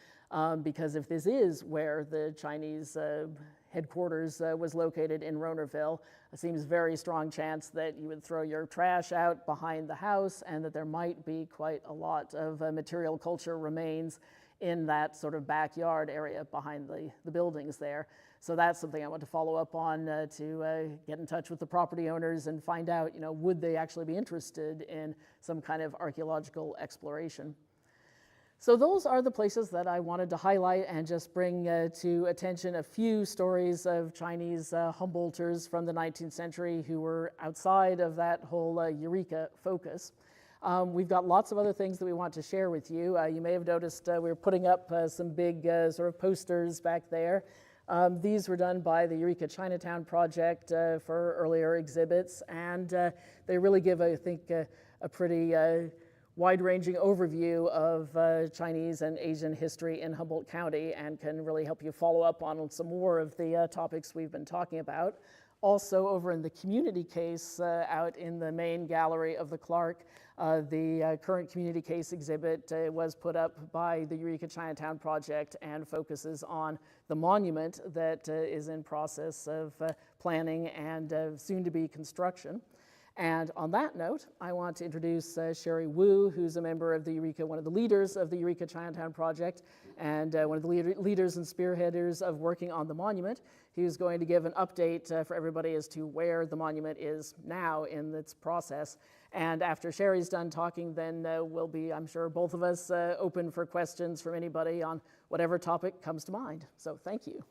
because if this is where the Chinese headquarters was located in Rohnerville, it seems very strong chance that you would throw your trash out behind the house and that there might be quite a lot of material culture remains in that sort of backyard area behind the buildings there. So that's something I want to follow up on to get in touch with the property owners and find out, would they actually be interested in some kind of archaeological exploration. So those are the places that I wanted to highlight and just bring to attention a few stories of Chinese Humboldters from the 19th century who were outside of that whole Eureka focus. We've got lots of other things that we want to share with you. You may have noticed we're putting up some big sort of posters back there. These were done by the Eureka Chinatown Project for earlier exhibits, and they really give, I think, a pretty wide-ranging overview of Chinese and Asian history in Humboldt County and can really help you follow up on some more of the topics we've been talking about. Also, over in the community case out in the main gallery of the Clarke, the current community case exhibit was put up by the Eureka Chinatown Project and focuses on the monument that is in process of planning and soon-to-be construction. And on that note, I want to introduce Sheri Woo, who's a member of the Eureka, one of the leaders of the Eureka Chinatown Project, and one of the leaders and spearheaders of working on the monument. He's going to give an update for everybody as to where the monument is now in its process. And after Sheri's done talking, then we'll be, I'm sure, both of us open for questions from anybody on whatever topic comes to mind. So thank you.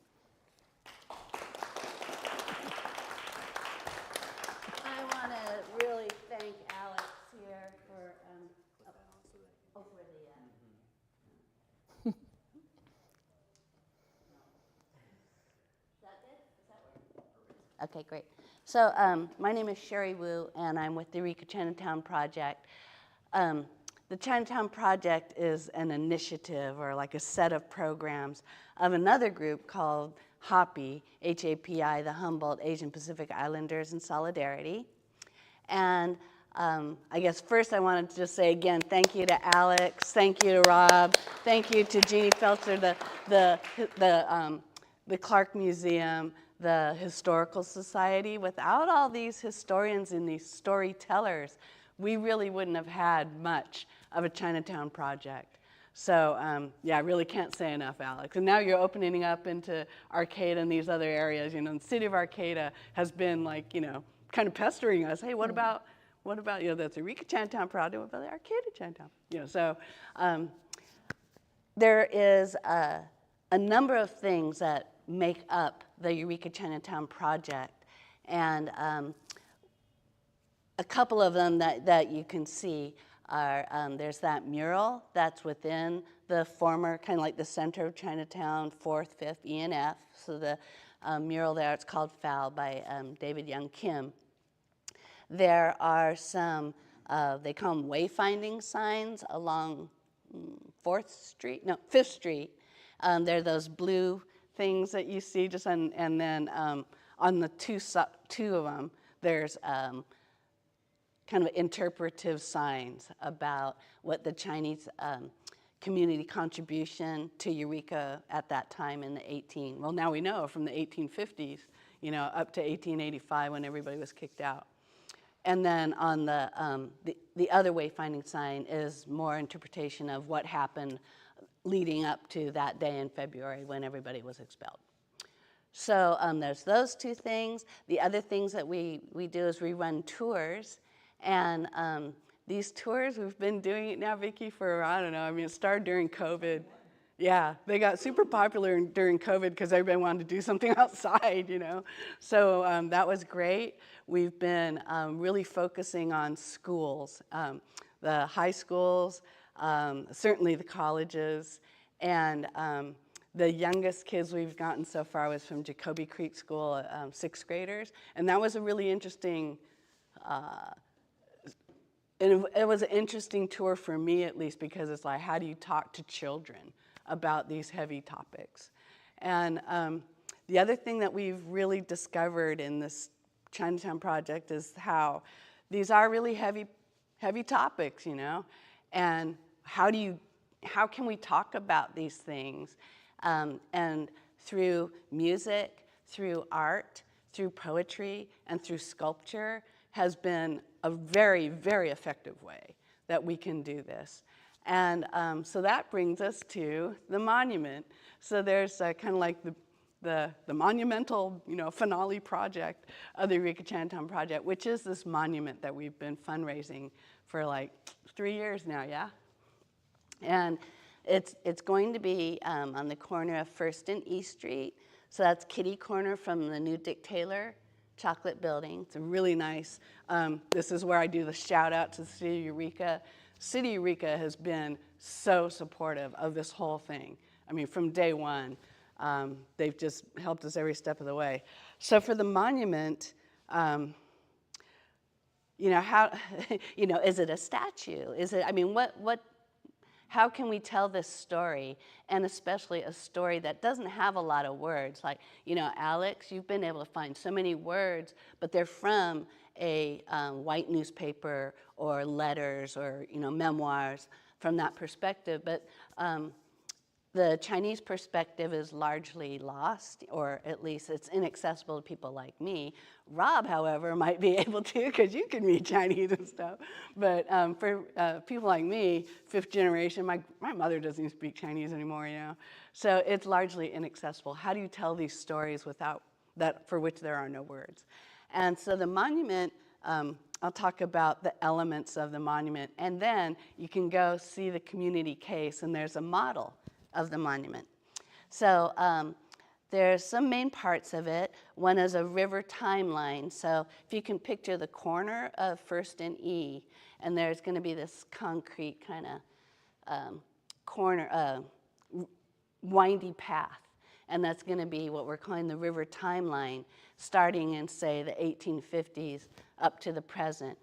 Okay, great. So my name is Sheri Woo, and I'm with the Eureka Chinatown Project. The Chinatown Project is an initiative or like a set of programs of another group called HAPI, H-A-P-I, the Humboldt Asian Pacific Islanders in Solidarity. And I guess first I wanted to just say again, thank you to Alex, thank you to Rob, thank you to Jeannie Feltzer, the Clarke Museum, the Historical Society. Without all these historians and these storytellers, we really wouldn't have had much of a Chinatown project. So yeah, I really can't say enough, Alex. And now you're opening up into Arcata and these other areas. You know, the city of Arcata has been like, you know, kind of pestering us. Hey, what about, you know, that's the Eureka Chinatown project, what about the Arcata Chinatown? You know, so there is a number of things that make up the Eureka Chinatown Project, and a couple of them that you can see are, there's that mural that's within the former, kind of like the center of Chinatown, 4th, 5th, E and F. So the mural there, it's called Foul by David Young Kim. There are some, they call them wayfinding signs along 5th Street. There are those blue things that you see just on, and then on the two of them, there's kind of interpretive signs about what the Chinese community contribution to Eureka at that time in the well, now we know from the 1850s, you know, up to 1885 when everybody was kicked out. And then on the other wayfinding sign is more interpretation of what happened leading up to that day in February when everybody was expelled. So there's those two things. The other things that we do is we run tours. And these tours, we've been doing it now, Vicki, for, I don't know, I mean, it started during COVID. Yeah, they got super popular during COVID because everybody wanted to do something outside, you know. So that was great. We've been really focusing on schools, the high schools, certainly the colleges, and the youngest kids we've gotten so far was from Jacoby Creek School, 6th graders, and that was a really interesting, it was an interesting tour for me at least, because it's like, how do you talk to children about these heavy topics? And the other thing that we've really discovered in this Chinatown project is how these are really heavy topics, you know, and how can we talk about these things? And through music, through art, through poetry, and through sculpture has been a very, very effective way that we can do this. And so that brings us to the monument. So there's kind of like the monumental, you know, finale project of the Eureka Chinatown Project, which is this monument that we've been fundraising for like 3 years now, yeah? And It's going to be on the corner of 1st and East Street. So that's kitty corner from the new Dick Taylor Chocolate Building. It's a really nice, this is where I do the shout out to the City of Eureka. City of Eureka has been so supportive of this whole thing. I mean, from day one, they've just helped us every step of the way. So for the monument, you know, how, you know, is it a statue? Is it, I mean, how can we tell this story, and especially a story that doesn't have a lot of words? Like, you know, Alex, you've been able to find so many words, but they're from a white newspaper or letters or, you know, memoirs from that perspective. But the Chinese perspective is largely lost, or at least it's inaccessible to people like me. Rob, however, might be able to, because you can read Chinese and stuff. But for people like me, 5th generation, my mother doesn't even speak Chinese anymore, you know. So it's largely inaccessible. How do you tell these stories without that, for which there are no words? And so the monument, I'll talk about the elements of the monument, and then you can go see the community case, and there's a model of the monument. So there's some main parts of it. One is a river timeline. So if you can picture the corner of 1st and E, and there's going to be this concrete kind of corner, windy path. And that's going to be what we're calling the river timeline, starting in, say, the 1850s up to the present.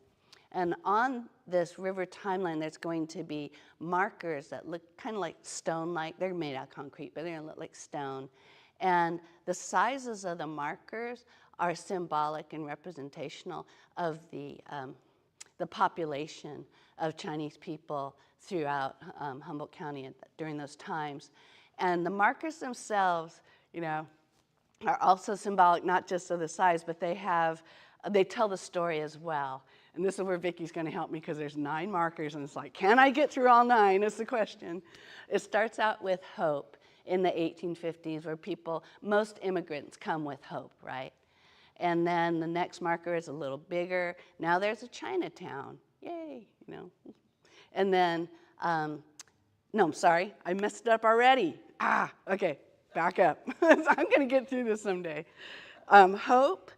And on this river timeline, there's going to be markers that look kind of like stone-like. They're made out of concrete, but they're going to look like stone. And the sizes of the markers are symbolic and representational of the population of Chinese people throughout Humboldt County during those times. And the markers themselves, you know, are also symbolic not just of the size, but they tell the story as well. And this is where Vicky's going to help me, because there's 9 markers, and it's like, can I get through all 9 is the question. It starts out with hope in the 1850s, where most immigrants come with hope, right? And then the next marker is a little bigger. Now there's a Chinatown, yay, you know. And then, no, I'm sorry, I messed it up already. Okay, back up. I'm going to get through this someday. Hope,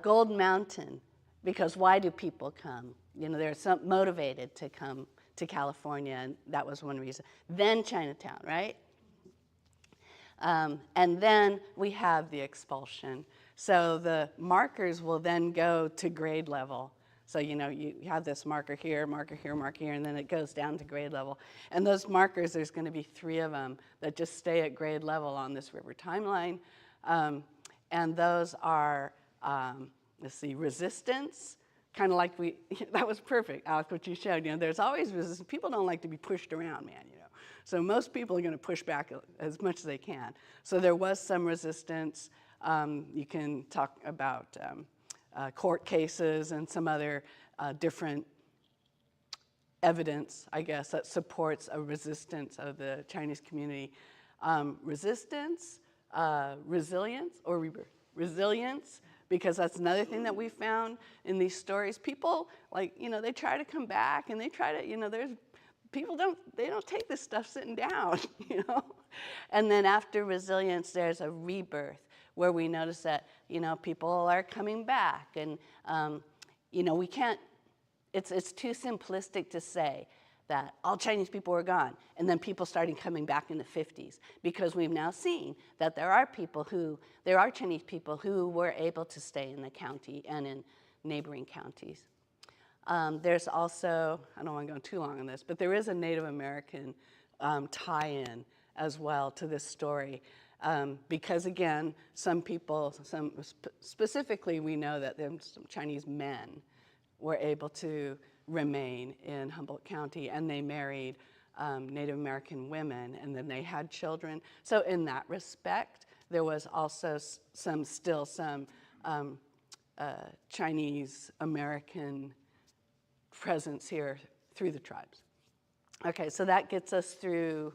Gold Mountain. Because why do people come? You know, they're motivated to come to California, and that was one reason. Then Chinatown, right? And then we have the expulsion. So the markers will then go to grade level. So, you know, you have this marker here, marker here, marker here, and then it goes down to grade level. And those markers, there's going to be 3 of them that just stay at grade level on this river timeline. And those are... let's see, resistance, kind of like that was perfect, Alex, what you showed. You know, there's always resistance. People don't like to be pushed around, man, you know. So most people are going to push back as much as they can. So there was some resistance. You can talk about court cases and some other different evidence, I guess, that supports a resistance of the Chinese community. Resistance, resilience, or rebirth. Resilience, because that's another thing that we found in these stories. People, like, you know, they try to come back, and they try to, you know, they don't take this stuff sitting down, you know. And then after resilience, there's a rebirth, where we notice that, you know, people are coming back, and, you know, we can't, it's too simplistic to say that all Chinese people were gone, and then people started coming back in the 50s, because we've now seen that there are Chinese people who were able to stay in the county and in neighboring counties. There's also, I don't want to go too long on this, but there is a Native American tie-in as well to this story, because again, some people, specifically we know that some Chinese men were able to remain in Humboldt County, and they married Native American women, and then they had children. So in that respect, there was also still some Chinese American presence here through the tribes. Okay, so that gets us through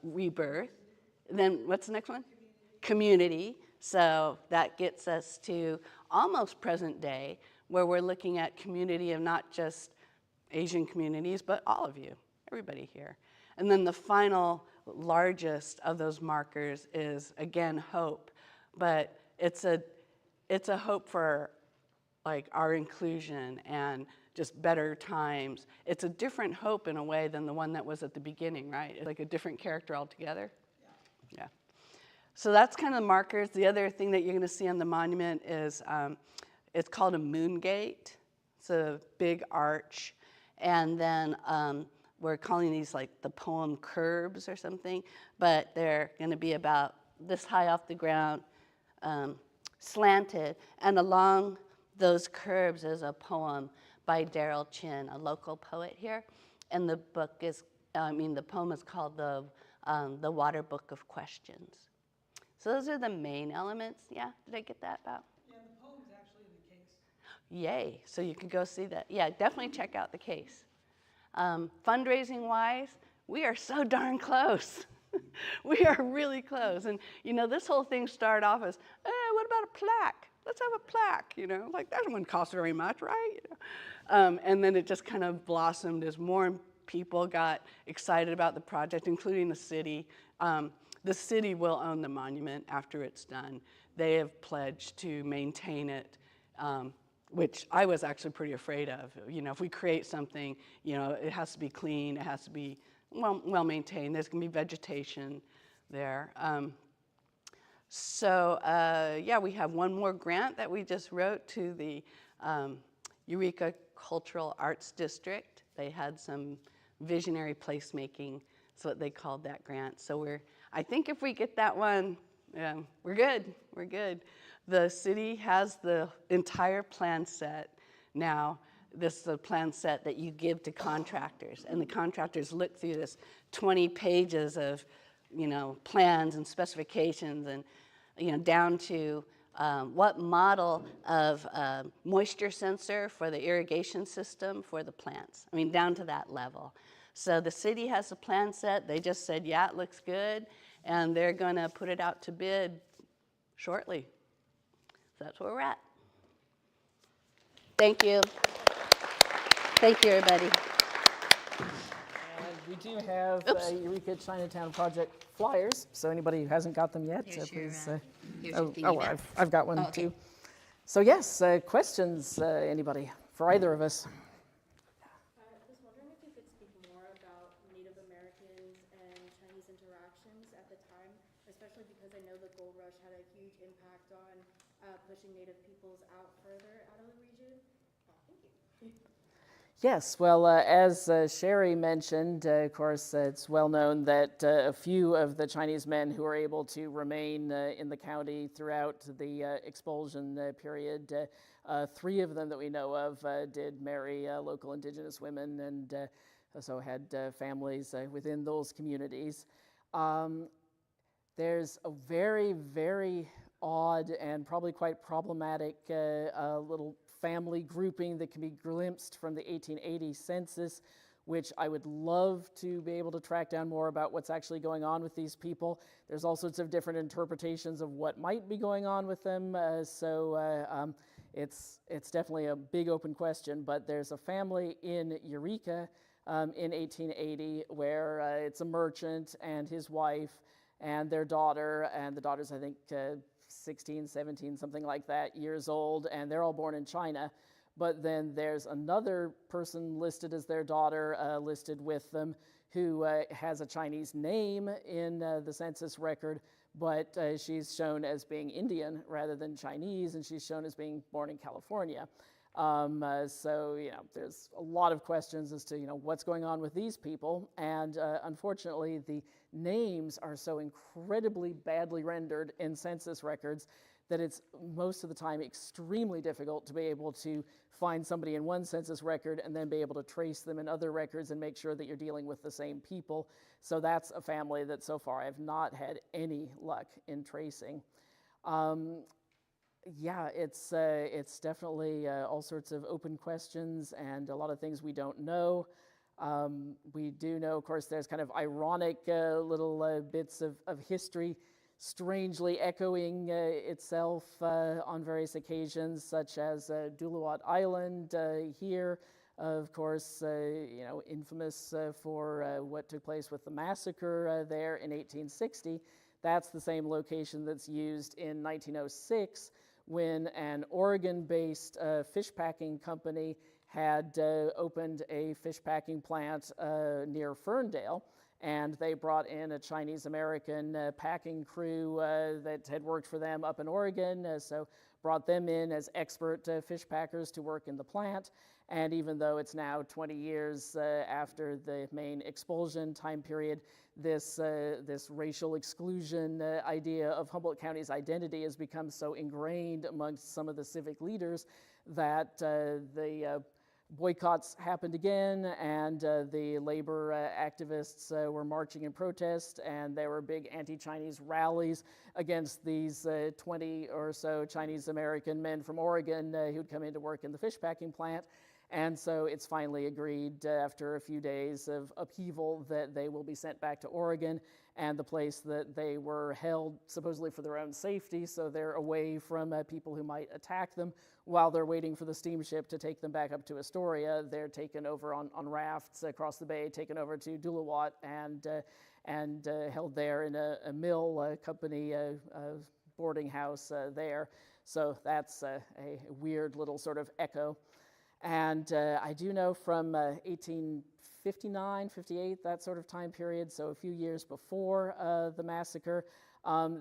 rebirth. Then what's the next one? Community. So that gets us to almost present day, where we're looking at community of not just Asian communities, but all of you, everybody here. And then the final largest of those markers is, again, hope. But it's a hope for like our inclusion and just better times. It's a different hope in a way than the one that was at the beginning, right? It's like a different character altogether. Yeah. So that's kind of the markers. The other thing that you're going to see on the monument is it's called a moon gate. It's a big arch. And then we're calling these like the poem curbs or something, but they're going to be about this high off the ground, slanted. And along those curbs is a poem by Daryl Chin, a local poet here. And the poem is called the Water Book of Questions. So those are the main elements. Yeah, did I get that about? Yeah, the poem's actually in the case. Yay, so you can go see that. Yeah, definitely check out the case. Fundraising-wise, we are so darn close. We are really close. And, you know, this whole thing started off as, what about a plaque? Let's have a plaque, you know? Like, that wouldn't cost very much, right? You know? And then it just kind of blossomed as more people got excited about the project, including the city. The city will own the monument after it's done. They have pledged to maintain it, which I was actually pretty afraid of. You know, if we create something, you know, it has to be clean, it has to be well maintained. There's going to be vegetation there. Yeah, we have one more grant that we just wrote to the Eureka Cultural Arts District. They had some visionary placemaking, so what they called that grant. So I think if we get that one, we're good, we're good. The city has the entire plan set now. This is a plan set that you give to contractors, and the contractors look through this 20 pages of, you know, plans and specifications, and, you know, down to what model of moisture sensor for the irrigation system for the plants. I mean, down to that level. So the city has a plan set. They just said, yeah, it looks good, and they're going to put it out to bid shortly. So that's where we're at. Thank you. Thank you, everybody. And we do have Eureka Chinatown Project flyers, so anybody who hasn't got them yet, Here's please. your thingy there. I've got one okay. too. So yes, questions, anybody, for either of us? I was wondering if you could speak more about Native Americans and Chinese interactions at the time, especially because I know the gold rush had a huge impact on pushing Native peoples out further out of the region. Thank you. Yes, well, as Sheri mentioned, of course, it's well known that a few of the Chinese men who were able to remain in the county throughout the expulsion period, 3 of them that we know of did marry local indigenous women and also had families within those communities. There's a very, very odd and probably quite problematic little family grouping that can be glimpsed from the 1880 census, which I would love to be able to track down more about what's actually going on with these people. There's all sorts of different interpretations of what might be going on with them, it's definitely a big open question, but there's a family in Eureka in 1880 where it's a merchant and his wife and their daughter, and the daughter's, I think, 16, 17, something like that, years old, and they're all born in China. But then there's another person listed as their daughter, listed with them, who has a Chinese name in the census record, but she's shown as being Indian rather than Chinese, and she's shown as being born in California. So, you know, there's a lot of questions as to, you know, what's going on with these people, and unfortunately, the names are so incredibly badly rendered in census records that it's most of the time extremely difficult to be able to find somebody in one census record and then be able to trace them in other records and make sure that you're dealing with the same people. So that's a family that so far I've not had any luck in tracing. Yeah, it's definitely all sorts of open questions and a lot of things we don't know. We do know, of course, there's kind of ironic little bits of history strangely echoing itself on various occasions, such as Duluwat Island here, of course, infamous for what took place with the massacre there in 1860. That's the same location that's used in 1906 when an Oregon-based fish packing company had opened a fish packing plant near Ferndale, and they brought in a Chinese-American packing crew that had worked for them up in Oregon, so brought them in as expert fish packers to work in the plant. And even though it's now 20 years after the main expulsion time period, this racial exclusion idea of Humboldt County's identity has become so ingrained amongst some of the civic leaders that the boycotts happened again, and the labor activists were marching in protest, and there were big anti-Chinese rallies against these 20 or so Chinese American men from Oregon who'd come in to work in the fish packing plant. And so it's finally agreed after a few days of upheaval that they will be sent back to Oregon, and the place that they were held supposedly for their own safety, so they're away from people who might attack them. While they're waiting for the steamship to take them back up to Astoria, they're taken over on rafts across the bay, taken over to Duluwat, and held there in a mill company boarding house there. So that's a weird little sort of echo. And I do know from 1859, 58, that sort of time period, so a few years before the massacre,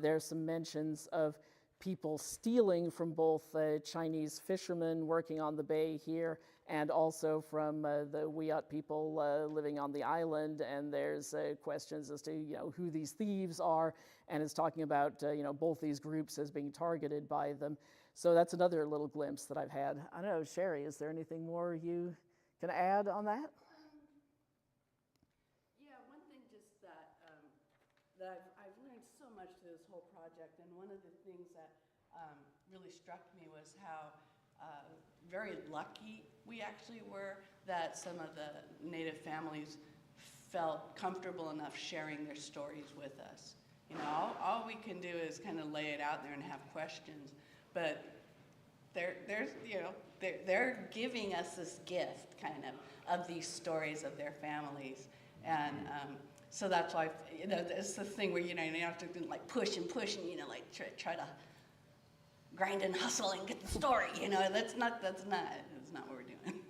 there's some mentions of people stealing from both Chinese fishermen working on the bay here and also from the Wiyot people living on the island. And there's questions as to who these thieves are, and it's talking about both these groups as being targeted by them. So that's another little glimpse that I've had. I don't know, Sheri, is there anything more you can add on that? Yeah, one thing just that I've learned so much through this whole project, and one of the things that really struck me was how very lucky we actually were that some of the Native families felt comfortable enough sharing their stories with us. All we can do is kind of lay it out there and have questions. But they're giving us this gift, kind of these stories of their families, and so that's why it's the thing where you have to like push and try to grind and hustle and get the story. That's not what we're doing.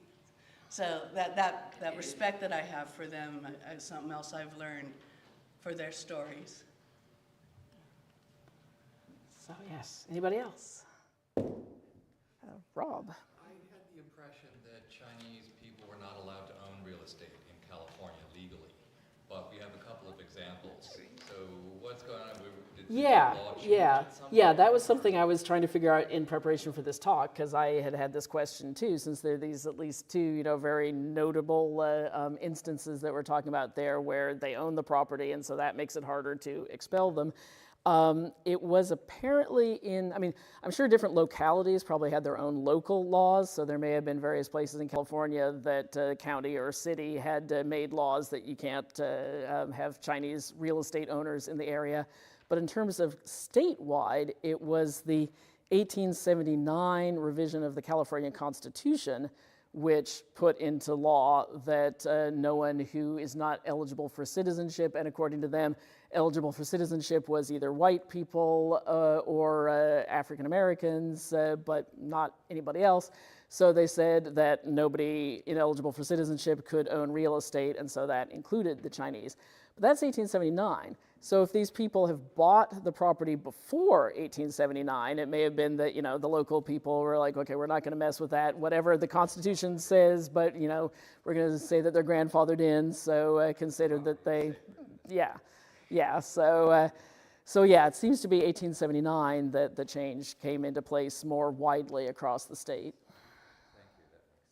So that respect that I have for them is something else I've learned for their stories. So yes, anybody else? Rob. I had the impression that Chinese people were not allowed to own real estate in California legally, but we have a couple of examples. So what's going on? Did the law change at some point? That was something I was trying to figure out in preparation for this talk, because I had this question too, since there are these at least two, very notable instances that we're talking about there where they own the property, and so that makes it harder to expel them. It was apparently I'm sure different localities probably had their own local laws, so there may have been various places in California that county or city had made laws that you can't have Chinese real estate owners in the area. But in terms of statewide, it was the 1879 revision of the California Constitution which put into law that no one who is not eligible for citizenship, and according to them, eligible for citizenship was either white people or African Americans, but not anybody else. So they said that nobody ineligible for citizenship could own real estate, and so that included the Chinese. But that's 1879. So if these people have bought the property before 1879, it may have been that, the local people were like, okay, we're not going to mess with that, whatever the Constitution says, but, we're going to say that they're grandfathered in, so consider that they, So it seems to be 1879 that the change came into place more widely across the state. Thank you. That makes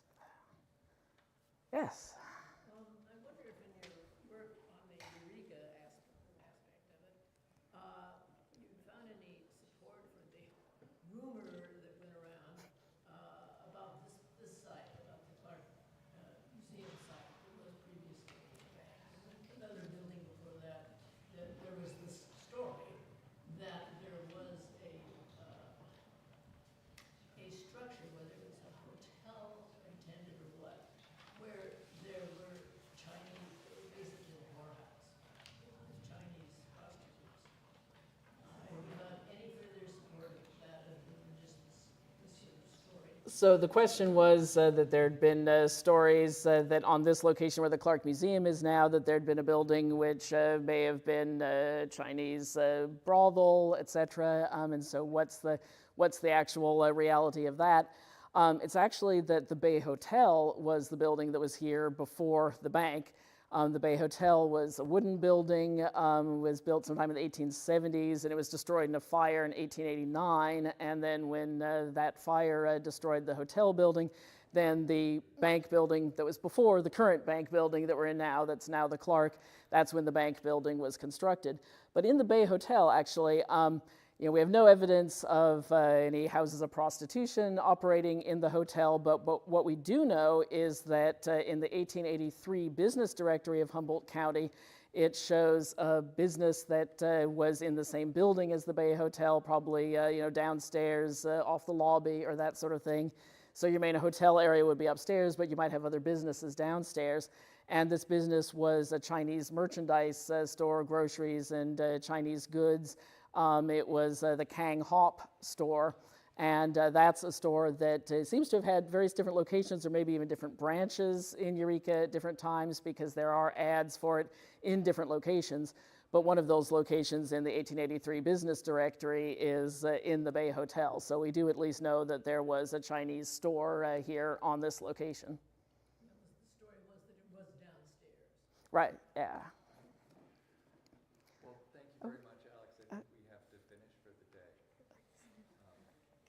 sense. Yes. I wonder if in your work on the Eureka aspect of it, you found any support for the rumor that went around about this site, about the Clarke Museum site that was previously another building before that there was this story that there was a structure, whether it was a hotel intended or what, So the question was that there had been stories that on this location where the Clarke Museum is now, that there had been a building which may have been a Chinese brothel, etc. And so what's the actual reality of that? It's actually that the Bay Hotel was the building that was here before the bank. The Bay Hotel was a wooden building, was built sometime in the 1870s, and it was destroyed in a fire in 1889. And then when that fire destroyed the hotel building, then the bank building that was before the current bank building that we're in now, that's now the Clarke, that's when the bank building was constructed. But in the Bay Hotel, actually, we have no evidence of any houses of prostitution operating in the hotel, but what we do know is that in the 1883 business directory of Humboldt County, it shows a business that was in the same building as the Bay Hotel, probably downstairs off the lobby or that sort of thing. So your main hotel area would be upstairs, but you might have other businesses downstairs. And this business was a Chinese merchandise store, groceries and Chinese goods. It was the Kang Hop store, and that's a store that seems to have had various different locations or maybe even different branches in Eureka at different times, because there are ads for it in different locations. But one of those locations in the 1883 business directory is in the Bay Hotel. So we do at least know that there was a Chinese store here on this location. The story was that it was downstairs. Right, yeah. Well, thank you very much, Alex. I think we have to finish for the day.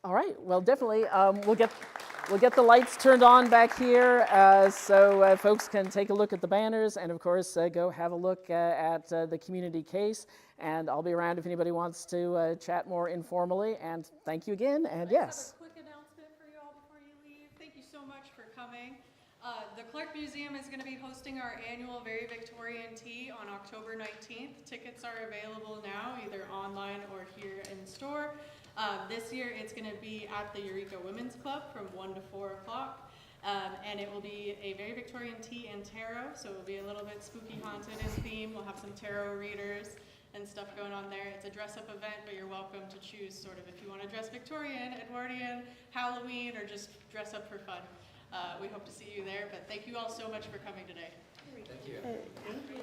All right. Well, definitely, we'll get the lights turned on back here, so folks can take a look at the banners, and of course, go have a look at the community case. And I'll be around if anybody wants to chat more informally. And thank you again. And yes. I have a quick announcement for you all before you leave. Thank you so much for coming. The Clarke Museum is going to be hosting our annual Very Victorian Tea on October 19th. Tickets are available now, either online or here in store. This year it's going to be at the Eureka Women's Club from 1 to 4 o'clock. And it will be a Very Victorian Tea and Tarot, so it will be a little bit spooky haunted in theme. We'll have some tarot readers and stuff going on there. It's a dress-up event, but you're welcome to choose sort of if you want to dress Victorian, Edwardian, Halloween, or just dress up for fun. We hope to see you there, but thank you all so much for coming today. Thank you. Thank you.